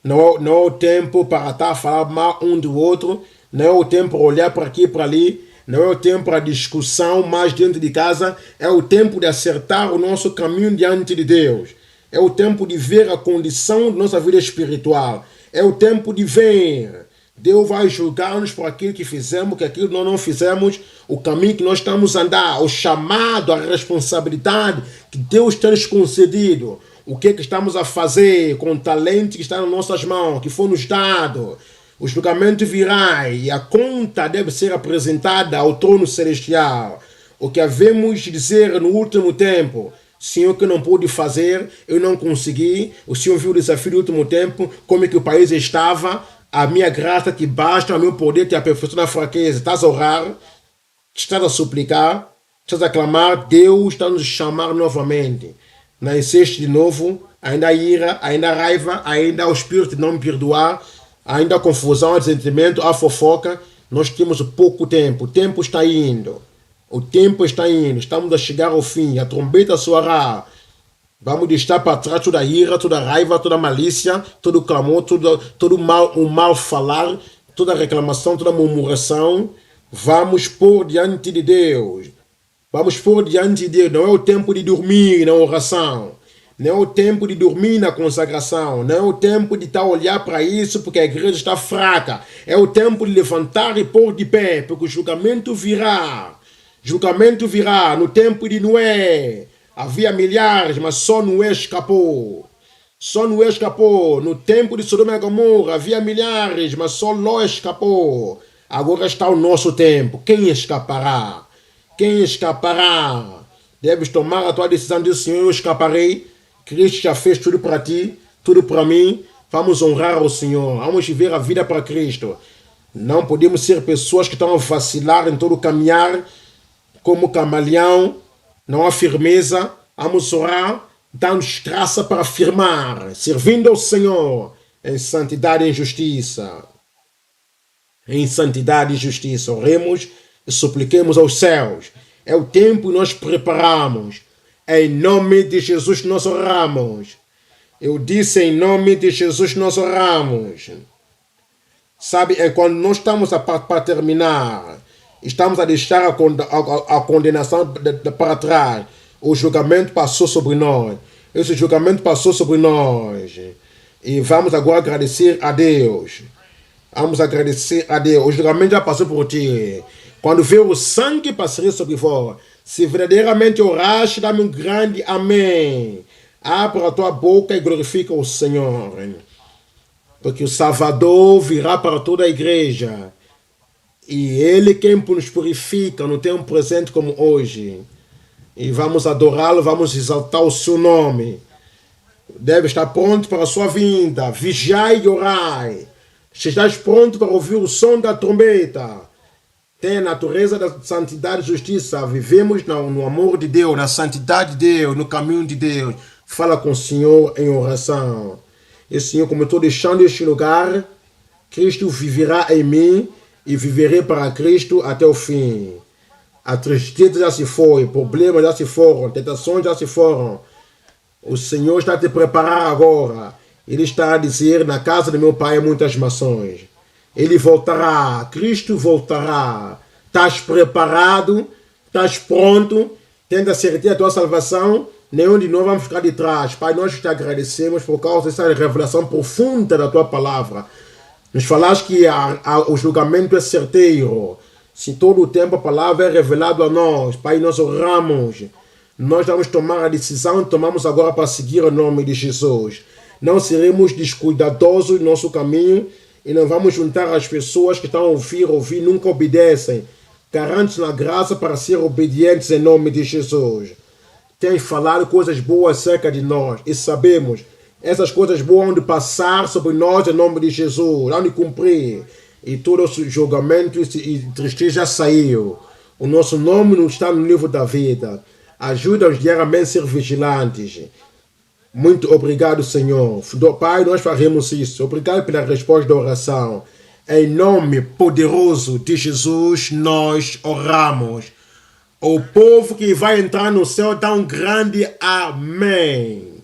Não é o tempo para estar a falar mal um do outro. Não é o tempo para olhar para aqui e para ali. Não é o tempo para discussão mais dentro de casa. É o tempo de acertar o nosso caminho diante de Deus. É o tempo de ver a condição da nossa vida espiritual. É o tempo de ver. Deus vai julgar-nos por aquilo que fizemos, que aquilo que nós não fizemos, o caminho que nós estamos a andar, o chamado, a responsabilidade que Deus tem nos concedido. O que estamos a fazer com o talento que está nas nossas mãos, que foi nos dado. O julgamento virá e a conta deve ser apresentada ao trono celestial. O que havemos de dizer no último tempo. Senhor, que não pude fazer, eu não consegui. O Senhor viu o desafio do último tempo, como é que o país estava. A minha graça te basta, o meu poder te aperfeiçoa na fraqueza. Estás a orar, estás a suplicar, estás a clamar. Deus está nos chamar novamente. Nasceste de novo, ainda há ira, ainda há raiva, ainda há o espírito de não perdoar, ainda há confusão, há sentimento, há fofoca. Nós temos pouco tempo, o tempo está indo. O tempo está indo, estamos a chegar ao fim, a trombeta soará. Vamos deixar para trás toda a ira, toda a raiva, toda a malícia, todo o clamor, todo o mal falar, toda a reclamação, toda a murmuração. Vamos pôr diante de Deus. Vamos pôr diante de Deus. Não é o tempo de dormir na oração. Não é o tempo de dormir na consagração. Não é o tempo de estar a olhar para isso porque a igreja está fraca. É o tempo de levantar e pôr de pé, porque o julgamento virá. Julgamento virá no tempo de Noé. Havia milhares, mas só Noé escapou. Só Noé escapou. No tempo de Sodoma e Gomorra havia milhares, mas só Ló escapou. Agora está o nosso tempo. Quem escapará? Quem escapará? Deves tomar a tua decisão de Senhor, eu escaparei. Cristo já fez tudo para ti, tudo para mim. Vamos honrar o Senhor. Vamos viver a vida para Cristo. Não podemos ser pessoas que estão a vacilar em todo o caminhar, como camaleão. Não há firmeza. Vamos orar. dá-nos graça para afirmar, servindo ao Senhor em santidade e em justiça. Em santidade e justiça. Oremos e supliquemos aos céus. É o tempo que nós preparamos. Em nome de Jesus nós oramos. Eu disse em nome de Jesus nós oramos. Sabe, é quando nós estamos para terminar, estamos a deixar a condenação para trás. O julgamento passou sobre nós. Esse julgamento passou sobre nós. E vamos agora agradecer a Deus. Vamos agradecer a Deus. O julgamento já passou por ti. Quando vê o sangue passar sobre vós, se verdadeiramente oraste, dá-me um grande amém. Abra a tua boca e glorifica o Senhor. Porque o Salvador virá para toda a igreja. E Ele quem nos purifica no tempo presente como hoje. E vamos adorá-lo, vamos exaltar o seu nome. Deve estar pronto para a sua vinda. Vigiai e orai. Estás pronto para ouvir o som da trombeta. Tem a natureza da santidade e justiça. Vivemos no amor de Deus, na santidade de Deus, no caminho de Deus. Fala com o Senhor em oração. E Senhor, como eu estou deixando este lugar, Cristo viverá em mim e viverei para Cristo até o fim. A tristeza já se foi, problemas já se foram, tentações já se foram. O Senhor está a te preparar agora. Ele está a dizer, na casa do meu Pai há muitas maçãs. Ele voltará, Cristo voltará. Estás preparado? Estás pronto? Tens a certeza da tua salvação? Nenhum de nós vamos ficar de trás. Pai, nós te agradecemos por causa dessa revelação profunda da tua palavra. Nos falaste que o julgamento é certeiro. Se todo o tempo a palavra é revelada a nós, Pai, nós oramos. Nós vamos tomar a decisão, tomamos agora para seguir o nome de Jesus. Não seremos descuidadosos no nosso caminho e não vamos juntar as pessoas que estão a ouvir, nunca obedecem. Garante na graça para ser obedientes em nome de Jesus. Tens falado coisas boas acerca de nós e sabemos essas coisas boas hão de passar sobre nós em nome de Jesus, hão de cumprir. E todo o julgamento e tristeza já saiu. O nosso nome não está no livro da vida. Ajuda-nos diariamente a ser vigilantes. Muito obrigado, Senhor. Pai, nós faremos isso. Obrigado pela resposta da oração. Em nome poderoso de Jesus, nós oramos. O povo que vai entrar no céu dá um grande amém.